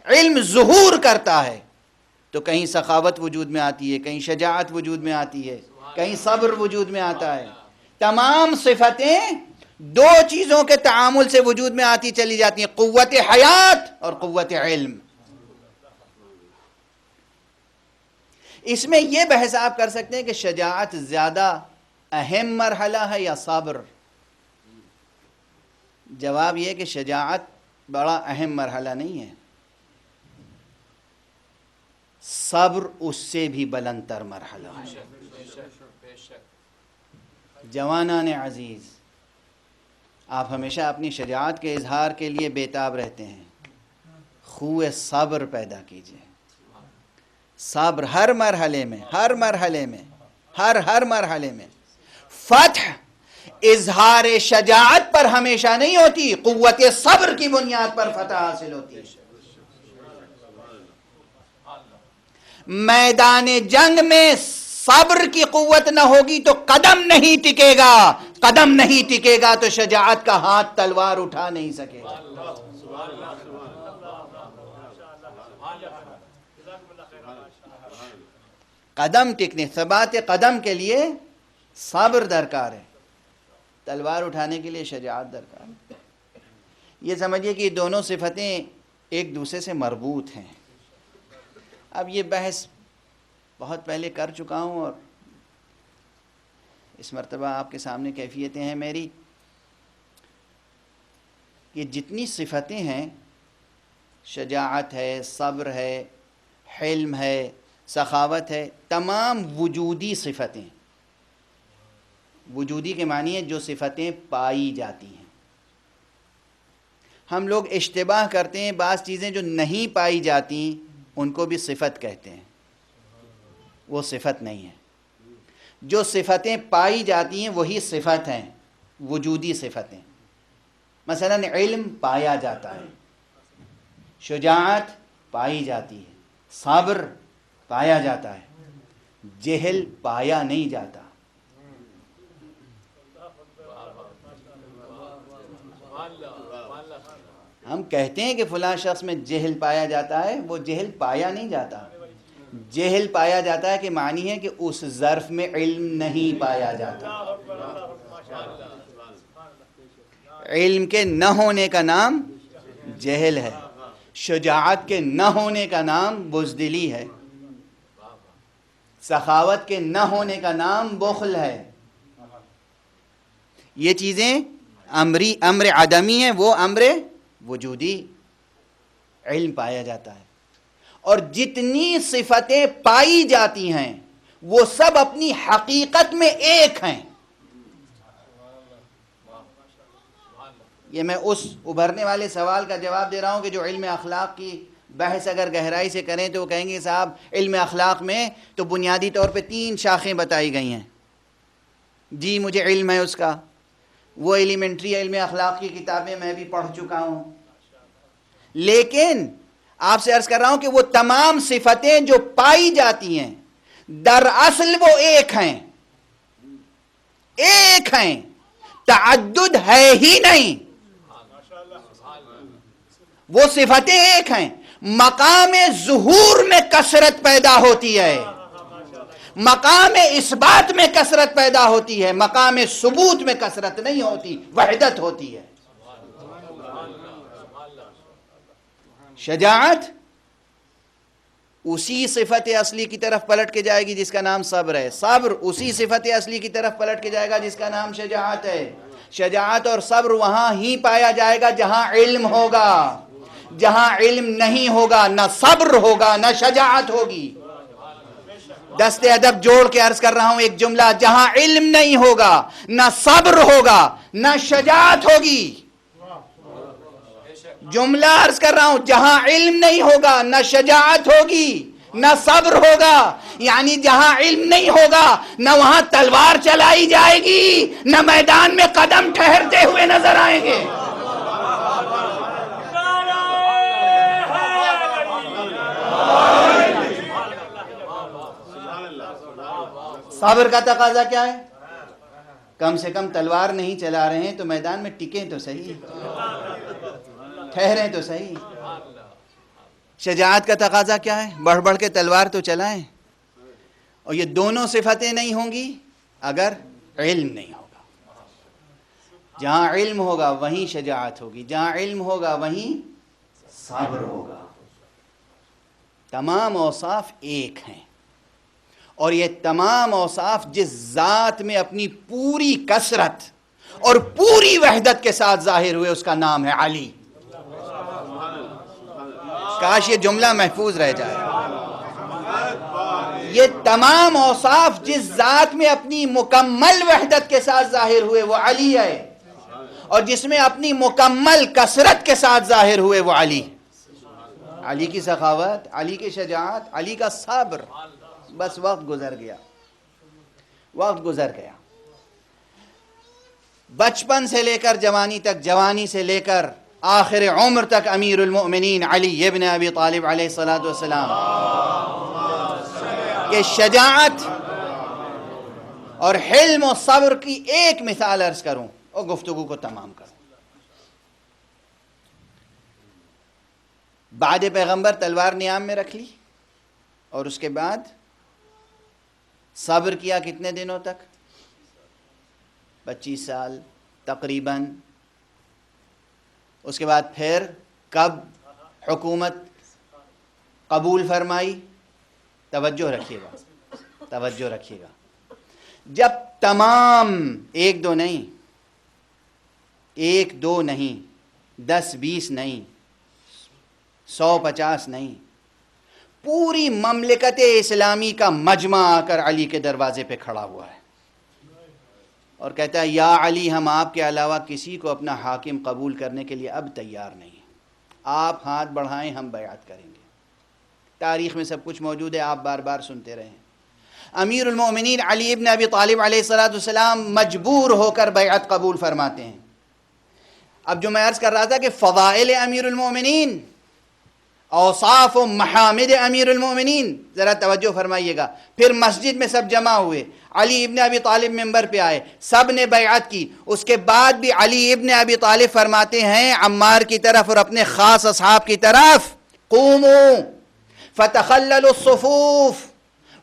علم ظہور کرتا ہے تو کہیں سخاوت وجود میں آتی ہے، کہیں شجاعت وجود میں آتی ہے، کہیں صبر وجود میں آتا ہے۔ تمام صفتیں دو چیزوں کے تعامل سے وجود میں آتی چلی جاتی ہیں، قوت حیات اور قوت علم۔ اس میں یہ بحث آپ کر سکتے ہیں کہ شجاعت زیادہ اہم مرحلہ ہے یا صبر؟ جواب یہ کہ شجاعت بڑا اہم مرحلہ نہیں ہے، صبر اس سے بھی بلند تر مرحلہ ہے۔ جوانان عزیز، آپ ہمیشہ اپنی شجاعت کے اظہار کے لیے بیتاب رہتے ہیں، خوہ صبر پیدا کیجئے۔ صبر ہر مرحلے میں، ہر مرحلے میں، ہر مرحلے میں۔ فتح اظہار شجاعت پر ہمیشہ نہیں ہوتی، قوت صبر کی بنیاد پر فتح حاصل ہوتی ہے۔ میدان جنگ میں صبر کی قوت نہ ہوگی تو قدم نہیں ٹکے گا، قدم نہیں ٹکے گا تو شجاعت کا ہاتھ تلوار اٹھا نہیں سکے گا۔ قدم ٹکنے، ثبات قدم کے لیے صبر درکار ہے، تلوار اٹھانے کے لیے شجاعت درکار ہے۔ یہ سمجھیے کہ یہ دونوں صفتیں ایک دوسرے سے مربوط ہیں۔ اب یہ بحث بہت پہلے کر چکا ہوں اور اس مرتبہ آپ کے سامنے کیفیتیں ہیں میری، کہ جتنی صفتیں ہیں، شجاعت ہے، صبر ہے، حلم ہے، سخاوت ہے، تمام وجودی صفتیں۔ وجودی کے معنی ہے جو صفتیں پائی جاتی ہیں۔ ہم لوگ اشتباہ کرتے ہیں، بعض چیزیں جو نہیں پائی جاتی ان کو بھی صفت کہتے ہیں، وہ صفت نہیں ہے۔ جو صفتیں پائی جاتی ہیں وہی صفت ہیں، وجودی صفتیں۔ مثلا علم پایا جاتا ہے، شجاعت پائی جاتی ہے، صبر پایا جاتا ہے، جہل پایا نہیں جاتا۔ ہم کہتے ہیں کہ فلاں شخص میں جہل پایا جاتا ہے، وہ جہل پایا نہیں جاتا۔ جہل پایا جاتا ہے کہ معنی ہے کہ اس ظرف میں علم نہیں پایا جاتا۔ علم کے نہ ہونے کا نام جہل ہے، شجاعت کے نہ ہونے کا نام بزدلی ہے، سخاوت کے نہ ہونے کا نام بخل ہے۔ یہ چیزیں امر عدمی ہیں، وہ امر وجودی۔ علم پایا جاتا ہے اور جتنی صفتیں پائی جاتی ہیں وہ سب اپنی حقیقت میں ایک ہیں. یہ میں اس ابھرنے والے سوال کا جواب دے رہا ہوں کہ جو علم اخلاق کی بحث اگر گہرائی سے کریں تو وہ کہیں گے صاحب علم اخلاق میں تو بنیادی طور پہ 3 شاخیں بتائی گئی ہیں. جی مجھے علم ہے اس کا، وہ ایلیمنٹری علم اخلاق کی کتابیں میں بھی پڑھ چکا ہوں، لیکن آپ سے عرض کر رہا ہوں کہ وہ تمام صفتیں جو پائی جاتی ہیں دراصل وہ ایک ہیں، ایک ہیں، تعدد ہے ہی نہیں. وہ صفتیں ایک ہیں. مقام ظہور میں کثرت پیدا ہوتی ہے، مقام اثبات میں کثرت پیدا ہوتی ہے، مقام ثبوت میں کثرت نہیں ہوتی، وحدت ہوتی ہے. شجاعت اسی صفت اصلی کی طرف پلٹ کے جائے گی جس کا نام صبر ہے، صبر اسی صفت اصلی کی طرف پلٹ کے جائے گا جس کا نام شجاعت ہے. شجاعت اور صبر وہاں ہی پایا جائے گا جہاں علم ہوگا. جہاں علم نہیں ہوگا نہ صبر ہوگا نہ شجاعت ہوگی. دست ادب جوڑ کے عرض کر رہا ہوں ایک جملہ، جہاں علم نہیں ہوگا نہ صبر ہوگا نہ شجاعت ہوگی. جملہ عرض کر رہا ہوں، جہاں علم نہیں ہوگا نہ شجاعت ہوگی نہ صبر ہوگا. یعنی جہاں علم نہیں ہوگا نہ وہاں تلوار چلائی جائے گی نہ میدان میں قدم ٹھہرتے ہوئے نظر آئیں گے. صبر کا تقاضا کیا ہے؟ کم سے کم تلوار نہیں چلا رہے ہیں تو میدان میں ٹکیں تو صحیح، ٹھہریں تو صحیح. شجاعت کا تقاضا کیا ہے؟ بڑھ بڑھ کے تلوار تو چلائیں. اور یہ دونوں صفتیں نہیں ہوں گی اگر علم نہیں ہوگا. جہاں علم ہوگا وہیں شجاعت ہوگی، جہاں علم ہوگا وہیں صبر ہوگا. تمام اوصاف ایک ہیں، اور یہ تمام اوصاف جس ذات میں اپنی پوری کثرت اور پوری وحدت کے ساتھ ظاہر ہوئے اس کا نام ہے علی. کاش یہ جملہ محفوظ رہ جائے. یہ تمام اوصاف جس ذات میں اپنی مکمل وحدت کے ساتھ ظاہر ہوئے وہ علی ہے، اور جس میں اپنی مکمل کثرت کے ساتھ ظاہر ہوئے وہ علی. علی کی سخاوت، علی کی شجاعت، علی کا صبر. بس وقت گزر گیا، وقت گزر گیا. بچپن سے لے کر جوانی تک، جوانی سے لے کر آخر عمر تک امیر المؤمنین علی ابن ابی طالب علیہ الصلوۃ والسلام کہ شجاعت اور حلم و صبر کی ایک مثال عرض کروں اور گفتگو کو تمام کروں. بعد پیغمبر تلوار نیام میں رکھ لی اور اس کے بعد صبر کیا کتنے دنوں تک؟ 25 سال تقریباً. اس کے بعد پھر کب حکومت قبول فرمائی؟ توجہ رکھیے گا، توجہ رکھیے گا. جب تمام ایک دو نہیں 10-20 نہیں 100-50 نہیں، پوری مملکت اسلامی کا مجمع آ کر علی کے دروازے پہ کھڑا ہوا ہے اور کہتا ہے یا علی ہم آپ کے علاوہ کسی کو اپنا حاکم قبول کرنے کے لیے اب تیار نہیں، آپ ہاتھ بڑھائیں ہم بیعت کریں گے. تاریخ میں سب کچھ موجود ہے، آپ بار بار سنتے رہیں. امیر المومنین علی ابن ابی طالب علیہ الصلوۃ والسلام مجبور ہو کر بیعت قبول فرماتے ہیں. اب جو میں عرض کر رہا تھا کہ فضائل امیر المومنین، اوصاف و محامد امیر المومنین، ذرا توجہ فرمائیے گا. پھر مسجد میں سب جمع ہوئے، علی ابن ابی طالب ممبر پہ آئے، سب نے بیعت کی. اس کے بعد بھی علی ابن ابی طالب فرماتے ہیں عمار کی طرف اور اپنے خاص اصحاب کی طرف، قوموا فتخللوا الصفوف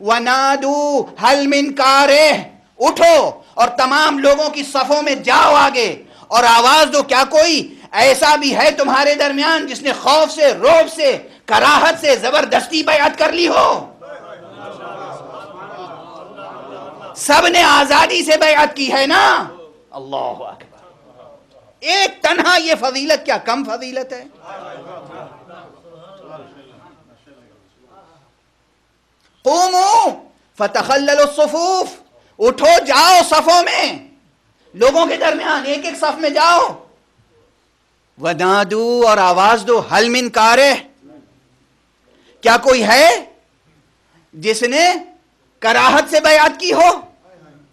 ونادوا هل من کارہ، اٹھو اور تمام لوگوں کی صفوں میں جاؤ آگے اور آواز دو، کیا کوئی ایسا بھی ہے تمہارے درمیان جس نے خوف سے، رعب سے، کراہت سے زبردستی بیعت کر لی ہو؟ سب نے آزادی سے بیعت کی ہے نا. اللہ اکبر. ایک تنہا یہ فضیلت کیا کم فضیلت ہے؟ قوموا فتخللوا الصفوف، اٹھو جاؤ صفوں میں، لوگوں کے درمیان ایک ایک صف میں جاؤ. ونادوا، اور آواز دو، حل من کارہ، کیا کوئی ہے جس نے کراہت سے بیعت کی ہو؟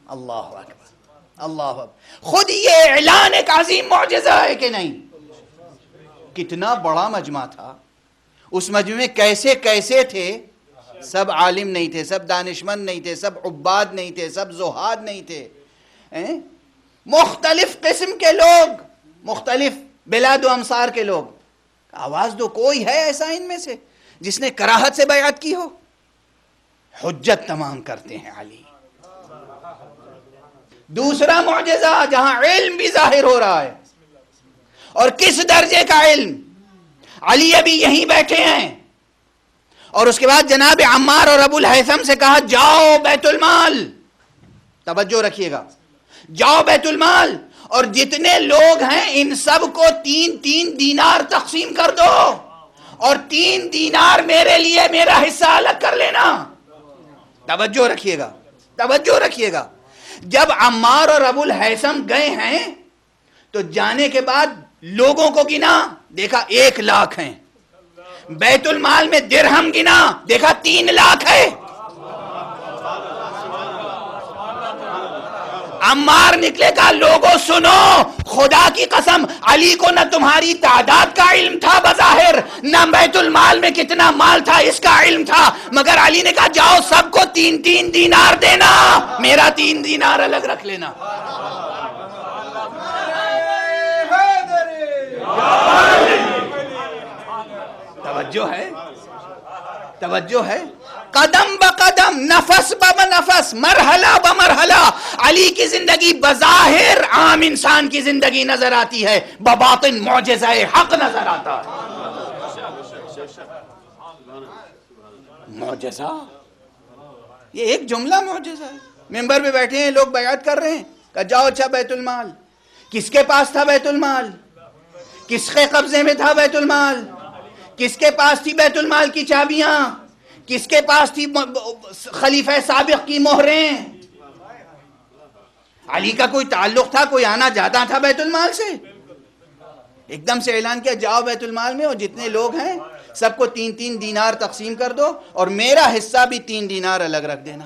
اللہ اکبر، اللہ اکبر. خود یہ اعلان ایک عظیم معجزہ ہے کہ نہیں؟ کتنا بڑا مجمع تھا، اس مجمع میں کیسے کیسے تھے؟ سب عالم نہیں تھے، سب دانشمند نہیں تھے، سب عباد نہیں تھے، سب زہاد نہیں تھے، مختلف قسم کے لوگ، مختلف بلاد و امصار کے لوگ. آواز دو، کوئی ہے ایسا ان میں سے جس نے کراہت سے بیعت کی ہو؟ حجت تمام کرتے ہیں علی. دوسرا معجزہ جہاں علم بھی ظاہر ہو رہا ہے، اور کس درجے کا علم. علی ابھی یہیں بیٹھے ہیں، اور اس کے بعد جناب عمار اور ابو الہیثم سے کہا جاؤ بیت المال. توجہ رکھیے گا، جاؤ بیت المال اور جتنے لوگ ہیں ان سب کو 3 دینار تقسیم کر دو، اور 3 دینار میرے لیے میرا حصہ الگ کر لینا. توجہ رکھیے گا، توجہ رکھیے گا. جب عمار اور ابو الہیثم گئے ہیں تو جانے کے بعد لوگوں کو گنا، دیکھا 1 لاکھ ہیں. بیت المال میں درہم گنا، دیکھا 3 لاکھ ہے. عمار نکلے کہا لوگوں سنو، خدا کی قسم علی کو نہ تمہاری تعداد کا علم تھا بظاہر، نہ بیت المال میں کتنا مال تھا اس کا علم تھا، مگر علی نے کہا جاؤ سب کو 3 دینار دینا، میرا 3 دینار الگ رکھ لینا. توجہ ہے، توجہ ہے. قدم بقدم، نفس بنفس، مرحلہ بمرحلہ علی کی زندگی بظاہر عام انسان کی زندگی نظر آتی ہے، بباطن معجزہ حق نظر آتا ہے. معجزہ، یہ ایک جملہ معجزہ ہے. ممبر پہ بیٹھے ہیں لوگ بیعت کر رہے ہیں، کہا جاؤ اچھا بیت المال. کس کے پاس تھا بیت المال؟ کس کے قبضے میں تھا بیت المال؟ کس کے پاس تھی بیت المال کی چابیاں؟ کس کے پاس تھی خلیفہ سابق کی مہریں؟ علی کا کوئی تعلق تھا، کوئی آنا جاتا تھا بیت المال سے؟ ایک دم سے اعلان کیا جاؤ بیت المال میں اور جتنے لوگ ہیں سب کو 3 دینار تقسیم کر دو، اور میرا حصہ بھی 3 دینار الگ رکھ دینا.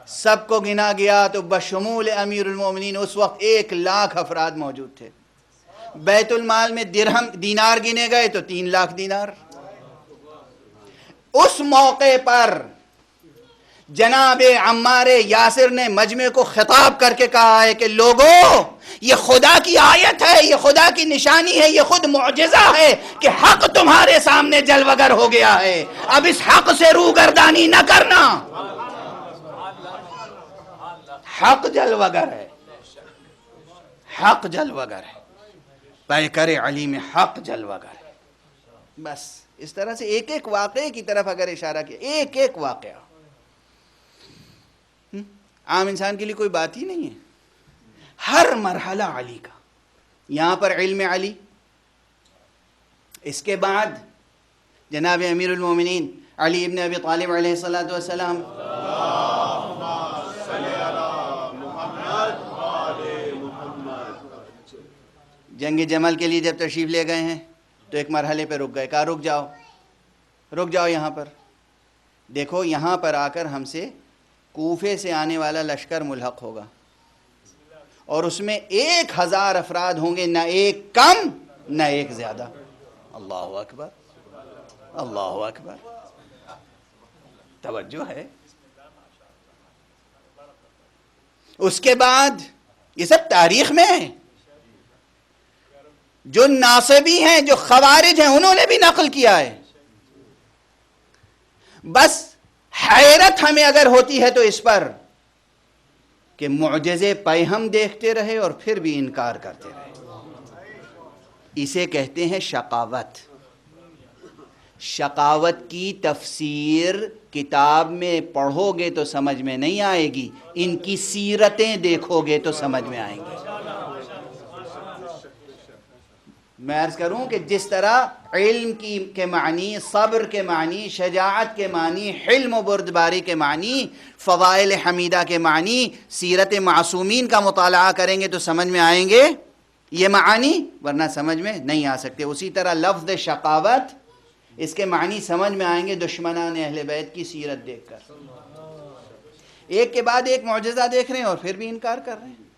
سب کو گنا گیا تو بشمول امیر المومنین اس وقت 1 لاکھ افراد موجود تھے. بیت المال میں درہم دینار گنے گئے تو 3 لاکھ دینار. اس موقع پر جناب عمار یاسر نے مجمع کو خطاب کر کے کہا ہے کہ لوگوں یہ خدا کی آیت ہے، یہ خدا کی نشانی ہے، یہ خود معجزہ ہے کہ حق تمہارے سامنے جلوگر ہو گیا ہے. اب اس حق سے روگردانی نہ کرنا. حق جلوگر ہے، حق جلوگر ہے، پیکر علی میں حق جلوگر ہے. بس اس طرح سے ایک ایک واقعے کی طرف اگر اشارہ کیا، ایک ایک واقعہ عام انسان کے لیے کوئی بات ہی نہیں ہے. ہر مرحلہ علی کا. یہاں پر علم علی، اس کے بعد جناب امیر المومنین علی ابن ابی طالب علیہ السلام، جنگ جمل کے لیے جب تشریف لے گئے ہیں تو ایک مرحلے پہ رک گئے، کہا رک جاؤ، رک جاؤ یہاں پر. دیکھو یہاں پر آ کر ہم سے کوفے سے آنے والا لشکر ملحق ہوگا، اور اس میں 1000 افراد ہوں گے، نہ ایک کم نہ ایک زیادہ. اللہ اکبر، اللہ اکبر. توجہ ہے. اس کے بعد یہ سب تاریخ میں ہے. جو ناصبی ہیں، جو خوارج ہیں، انہوں نے بھی نقل کیا ہے. بس حیرت ہمیں اگر ہوتی ہے تو اس پر کہ معجزے پہ ہم دیکھتے رہے اور پھر بھی انکار کرتے رہے. اسے کہتے ہیں شقاوت. شقاوت کی تفسیر کتاب میں پڑھو گے تو سمجھ میں نہیں آئے گی، ان کی سیرتیں دیکھو گے تو سمجھ میں آئیں گی. میں عرض کروں کہ جس طرح علم کے معنی، صبر کے معنی، شجاعت کے معنی، حلم و بردباری کے معنی، فضائل حمیدہ کے معنی، سیرت معصومین کا مطالعہ کریں گے تو سمجھ میں آئیں گے یہ معانی، ورنہ سمجھ میں نہیں آ سکتے. اسی طرح لفظ شقاوت، اس کے معنی سمجھ میں آئیں گے دشمنان اہل بیت کی سیرت دیکھ کر. ایک کے بعد ایک معجزہ دیکھ رہے ہیں اور پھر بھی انکار کر رہے ہیں.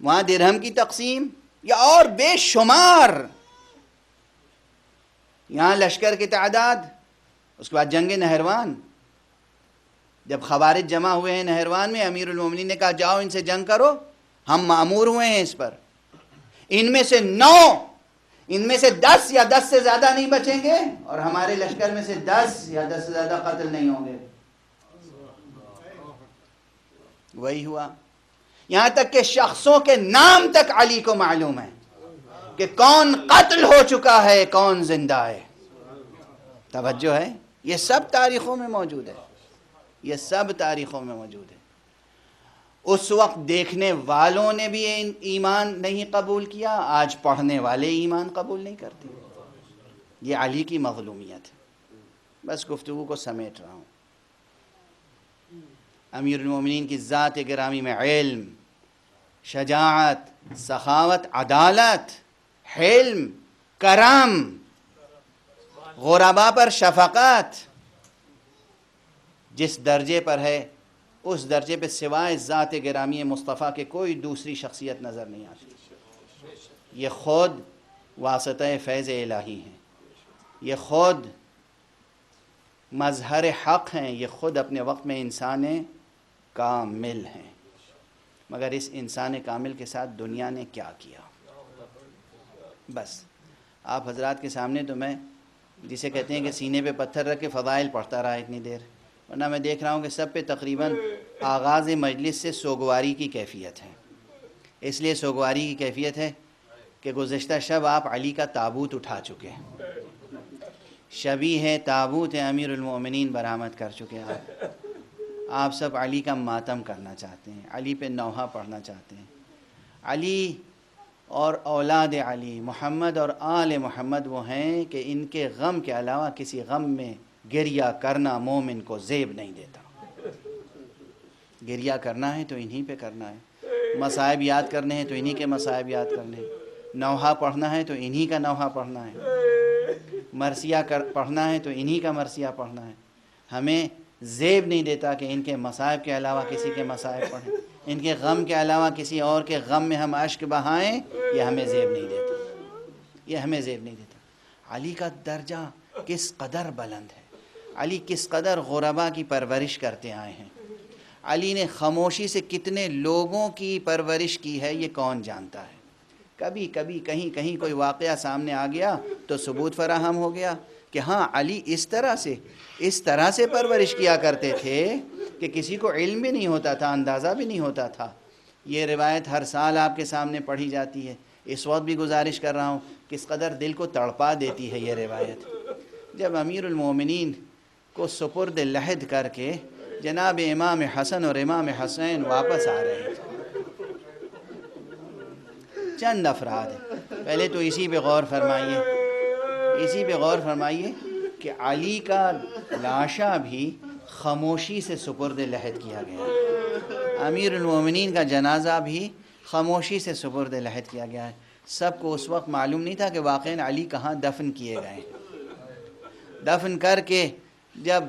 وہاں درہم کی تقسیم یا اور بے شمار، یہاں لشکر کی تعداد، اس کے بعد جنگ نہروان. جب خوارج جمع ہوئے ہیں نہروان میں، امیر المومنین نے کہا جاؤ ان سے جنگ کرو، ہم مأمور ہوئے ہیں اس پر. ان میں سے 9، ان میں سے 10 یا 10 سے زیادہ نہیں بچیں گے، اور ہمارے لشکر میں سے 10 یا 10 سے زیادہ قتل نہیں ہوں گے. وہی ہوا. یہاں تک کہ شخصوں کے نام تک علی کو معلوم ہے کہ کون قتل ہو چکا ہے، کون زندہ ہے. توجہ ہے، یہ سب تاریخوں میں موجود ہے، یہ سب تاریخوں میں موجود ہے. اس وقت دیکھنے والوں نے بھی ایمان نہیں قبول کیا، آج پڑھنے والے ایمان قبول نہیں کرتے. یہ علی کی مظلومیت ہے. بس گفتگو کو سمیٹ رہا ہوں. امیر المومنین کی ذات گرامی میں علم، شجاعت، سخاوت، عدالت، حلم، کرم، غربا پر شفقت جس درجے پر ہے، اس درجے پہ سوائے ذات گرامی مصطفیٰ کے کوئی دوسری شخصیت نظر نہیں آتی. یہ خود واسطہ فیض الہی ہیں، یہ خود مظہر حق ہیں، یہ خود اپنے وقت میں انسان کامل ہیں. مگر اس انسان کامل کے ساتھ دنیا نے کیا کیا؟ بس آپ حضرات کے سامنے تو میں جسے کہتے ہیں کہ سینے پہ پتھر رکھ کے فضائل پڑھتا رہا اتنی دیر، ورنہ میں دیکھ رہا ہوں کہ سب پہ تقریباً آغاز مجلس سے سوگواری کی کیفیت ہے. اس لیے سوگواری کی کیفیت ہے کہ گزشتہ شب آپ علی کا تابوت اٹھا چکے ہیں، شبیہ ہے تابوت امیر المومنین برآمد کر چکے ہیں. آپ سب علی کا ماتم کرنا چاہتے ہیں، علی پہ نوحہ پڑھنا چاہتے ہیں. علی اور اولاد علی، محمد اور آل محمد وہ ہیں کہ ان کے غم کے علاوہ کسی غم میں گریہ کرنا مومن کو زیب نہیں دیتا. گریہ کرنا ہے تو انہی پہ کرنا ہے، مصائب یاد کرنے ہیں تو انہی کے مصائب یاد کرنے ہیں، نوحہ پڑھنا ہے تو انہی کا نوحہ پڑھنا ہے، مرثیہ پڑھنا ہے تو انہی کا مرثیہ پڑھنا ہے. ہمیں زیب نہیں دیتا کہ ان کے مصائب کے علاوہ کسی کے مصائب پڑھیں، ان کے غم کے علاوہ کسی اور کے غم میں ہم اشک بہائیں. یہ ہمیں زیب نہیں دیتا، یہ ہمیں زیب نہیں دیتا. علی کا درجہ کس قدر بلند ہے، علی کس قدر غربا کی پرورش کرتے آئے ہیں. علی نے خاموشی سے کتنے لوگوں کی پرورش کی ہے یہ کون جانتا ہے. کبھی کبھی کہیں کوئی واقعہ سامنے آ گیا تو ثبوت فراہم ہو گیا کہ ہاں علی اس طرح سے پرورش کیا کرتے تھے کہ کسی کو علم بھی نہیں ہوتا تھا، اندازہ بھی نہیں ہوتا تھا. یہ روایت ہر سال آپ کے سامنے پڑھی جاتی ہے. اس وقت بھی گزارش کر رہا ہوں، کس قدر دل کو تڑپا دیتی ہے یہ روایت. جب امیر المومنین کو سپرد لحد کر کے جناب امام حسن اور امام حسین واپس آ رہے تھے، چند افراد ہیں. پہلے تو اسی پہ غور فرمائیے کہ علی کا لاشا بھی خاموشی سے سپرد لحد کیا گیا، امیر المومنین کا جنازہ بھی خاموشی سے سپرد لحد کیا گیا ہے. سب کو اس وقت معلوم نہیں تھا کہ واقعاً علی کہاں دفن کیے گئے. دفن کر کے جب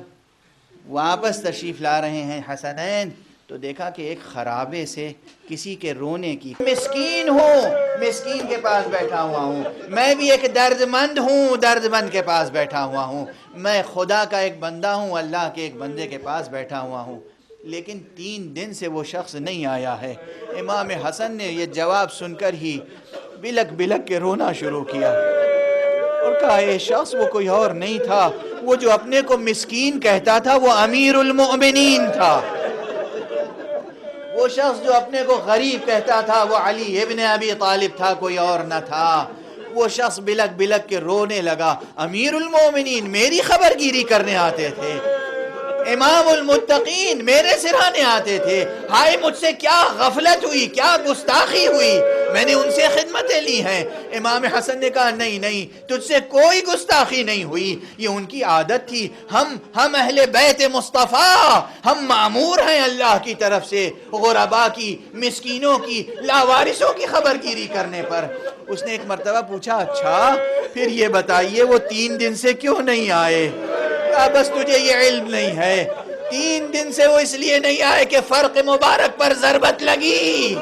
واپس تشریف لا رہے ہیں حسنین تو دیکھا کہ ایک خرابے سے کسی کے رونے کی، مسکین ہوں، مسکین کے پاس بیٹھا ہوا ہوں، میں بھی ایک درد مند ہوں، درد مند کے پاس بیٹھا ہوا ہوں، میں خدا کا ایک بندہ ہوں، اللہ کے ایک بندے کے پاس بیٹھا ہوا ہوں. لیکن 3 دن سے وہ شخص نہیں آیا ہے. امام حسن نے یہ جواب سن کر ہی بلک بلک کے رونا شروع کیا اور کہا یہ شخص وہ کوئی اور نہیں تھا، وہ جو اپنے کو مسکین کہتا تھا وہ امیر المؤمنین تھا. وہ شخص جو اپنے کو غریب کہتا تھا وہ علی ابن ابی طالب تھا، کوئی اور نہ تھا. وہ شخص بلک بلک کے رونے لگا. امیر المومنین میری خبر گیری کرنے آتے تھے، امام المتقین میرے سرانے آتے تھے، ہائے مجھ سے کیا غفلت ہوئی، کیا گستاخی ہوئی. میں نے ان سے خدمتیں لی ہیں. امام حسن نے کہا نہیں نہیں, تجھ سے کوئی گستاخی نہیں ہوئی, یہ ان کی عادت تھی. ہم اہل بیت مصطفیٰ, ہم معمور ہیں اللہ کی طرف سے غربا کی, مسکینوں کی, لاوارثوں کی خبر گیری کرنے پر. اس نے ایک مرتبہ پوچھا اچھا پھر یہ بتائیے وہ 3 دن سے کیوں نہیں آئے؟ بس تجھے یہ علم نہیں ہے, 3 دن سے وہ اس لیے نہیں آئے کہ فرق مبارک پر ضربت لگی.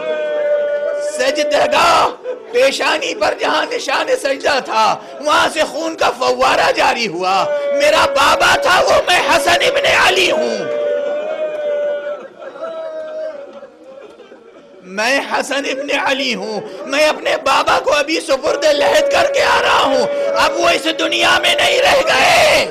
سجدگاہ پیشانی پر جہاں نشان سجدہ تھا وہاں سے خون کا فوارہ جاری ہوا. میرا بابا تھا وہ, میں حسن ابن علی ہوں, میں حسن ابن علی ہوں. میں اپنے بابا کو ابھی سپرد لحد کر کے آ رہا ہوں, اب وہ اس دنیا میں نہیں رہ گئے.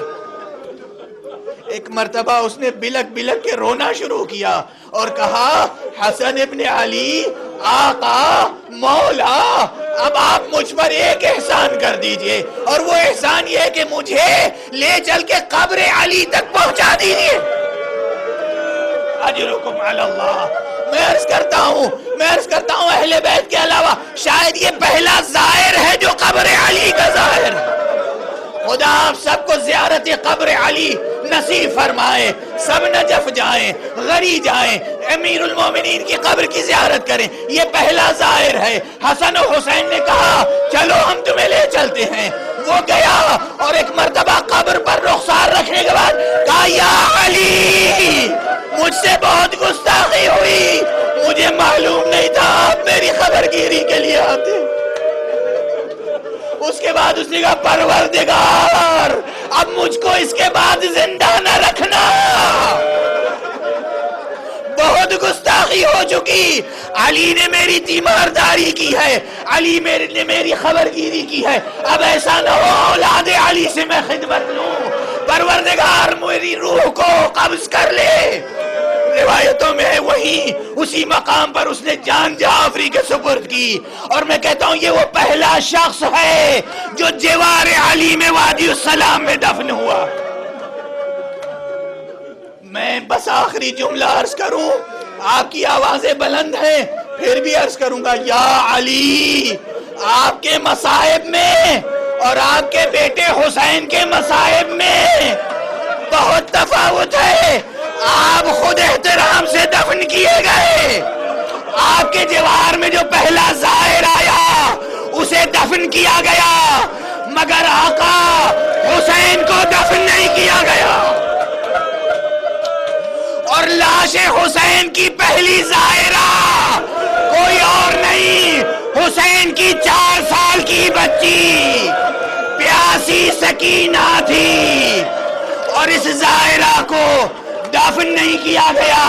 ایک مرتبہ اس نے بلک بلک کے رونا شروع کیا اور کہا حسن ابن علی, آقا, مولا, اب آپ مجھ پر ایک احسان کر دیجئے, اور وہ احسان یہ کہ مجھے لے چل کے قبر علی تک پہنچا دیجئے. اجرکم علی اللہ. میں عرض کرتا ہوں اہل بیت کے علاوہ شاید یہ پہلا زائر ہے جو قبر علی کا زائر. خدا آپ سب کو زیارت قبر علی نصیب فرمائے. سب نجف جائیں, غری جائیں, امیر المومنین کی قبر کی زیارت کریں. یہ پہلا زائر ہے. حسن و حسین نے کہا چلو ہم تمہیں لے چلتے ہیں. وہ گیا اور ایک مرتبہ قبر پر رخسار رکھنے کے بعد کہا یا علی, مجھ سے بہت گستاخی ہوئی, مجھے معلوم نہیں تھا آپ میری خبر گیری کے لیے آتے. اس کے بعد اس نے کہا پروردگار اب مجھ کو اس کے بعد زندہ نہ رکھنا, بہت گستاخی ہو چکی. علی نے میری تیمارداری کی ہے, علی نے میری خبر گیری کی ہے, اب ایسا نہ ہو اولاد علی سے میں خدمت لوں. پروردگار میری روح کو قبض کر لے. روایتوں میں ہے وہیں اسی مقام پر اس نے جان جعفری کے سپرد کی. اور میں کہتا ہوں یہ وہ پہلا شخص ہے جو جوار علی میں وادی السلام میں دفن ہوا. میں بس آخری جملہ عرض کروں, آپ کی آوازیں بلند ہیں پھر بھی عرض کروں گا, یا علی, آپ کے مصائب میں اور آپ کے بیٹے حسین کے مصائب میں بہت تفاوت ہے. آپ خود احترام سے دفن کیے گئے, آپ کے جوار میں جو پہلا زائر آیا اسے دفن کیا گیا, مگر آقا حسین کو دفن نہیں کیا گیا. اور لاش حسین کی پہلی زائرہ کوئی اور نہیں, حسین کی 4 سال کی بچی پیاسی سکینہ تھی. اور اس زائرہ کو دفن نہیں کیا گیا,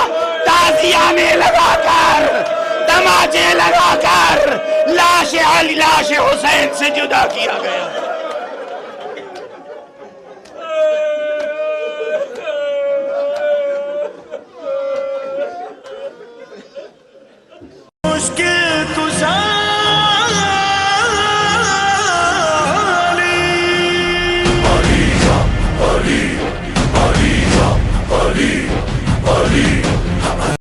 تازیانے لگا کر, تماچے لگا کر لاش حسین سے جدا کیا گیا.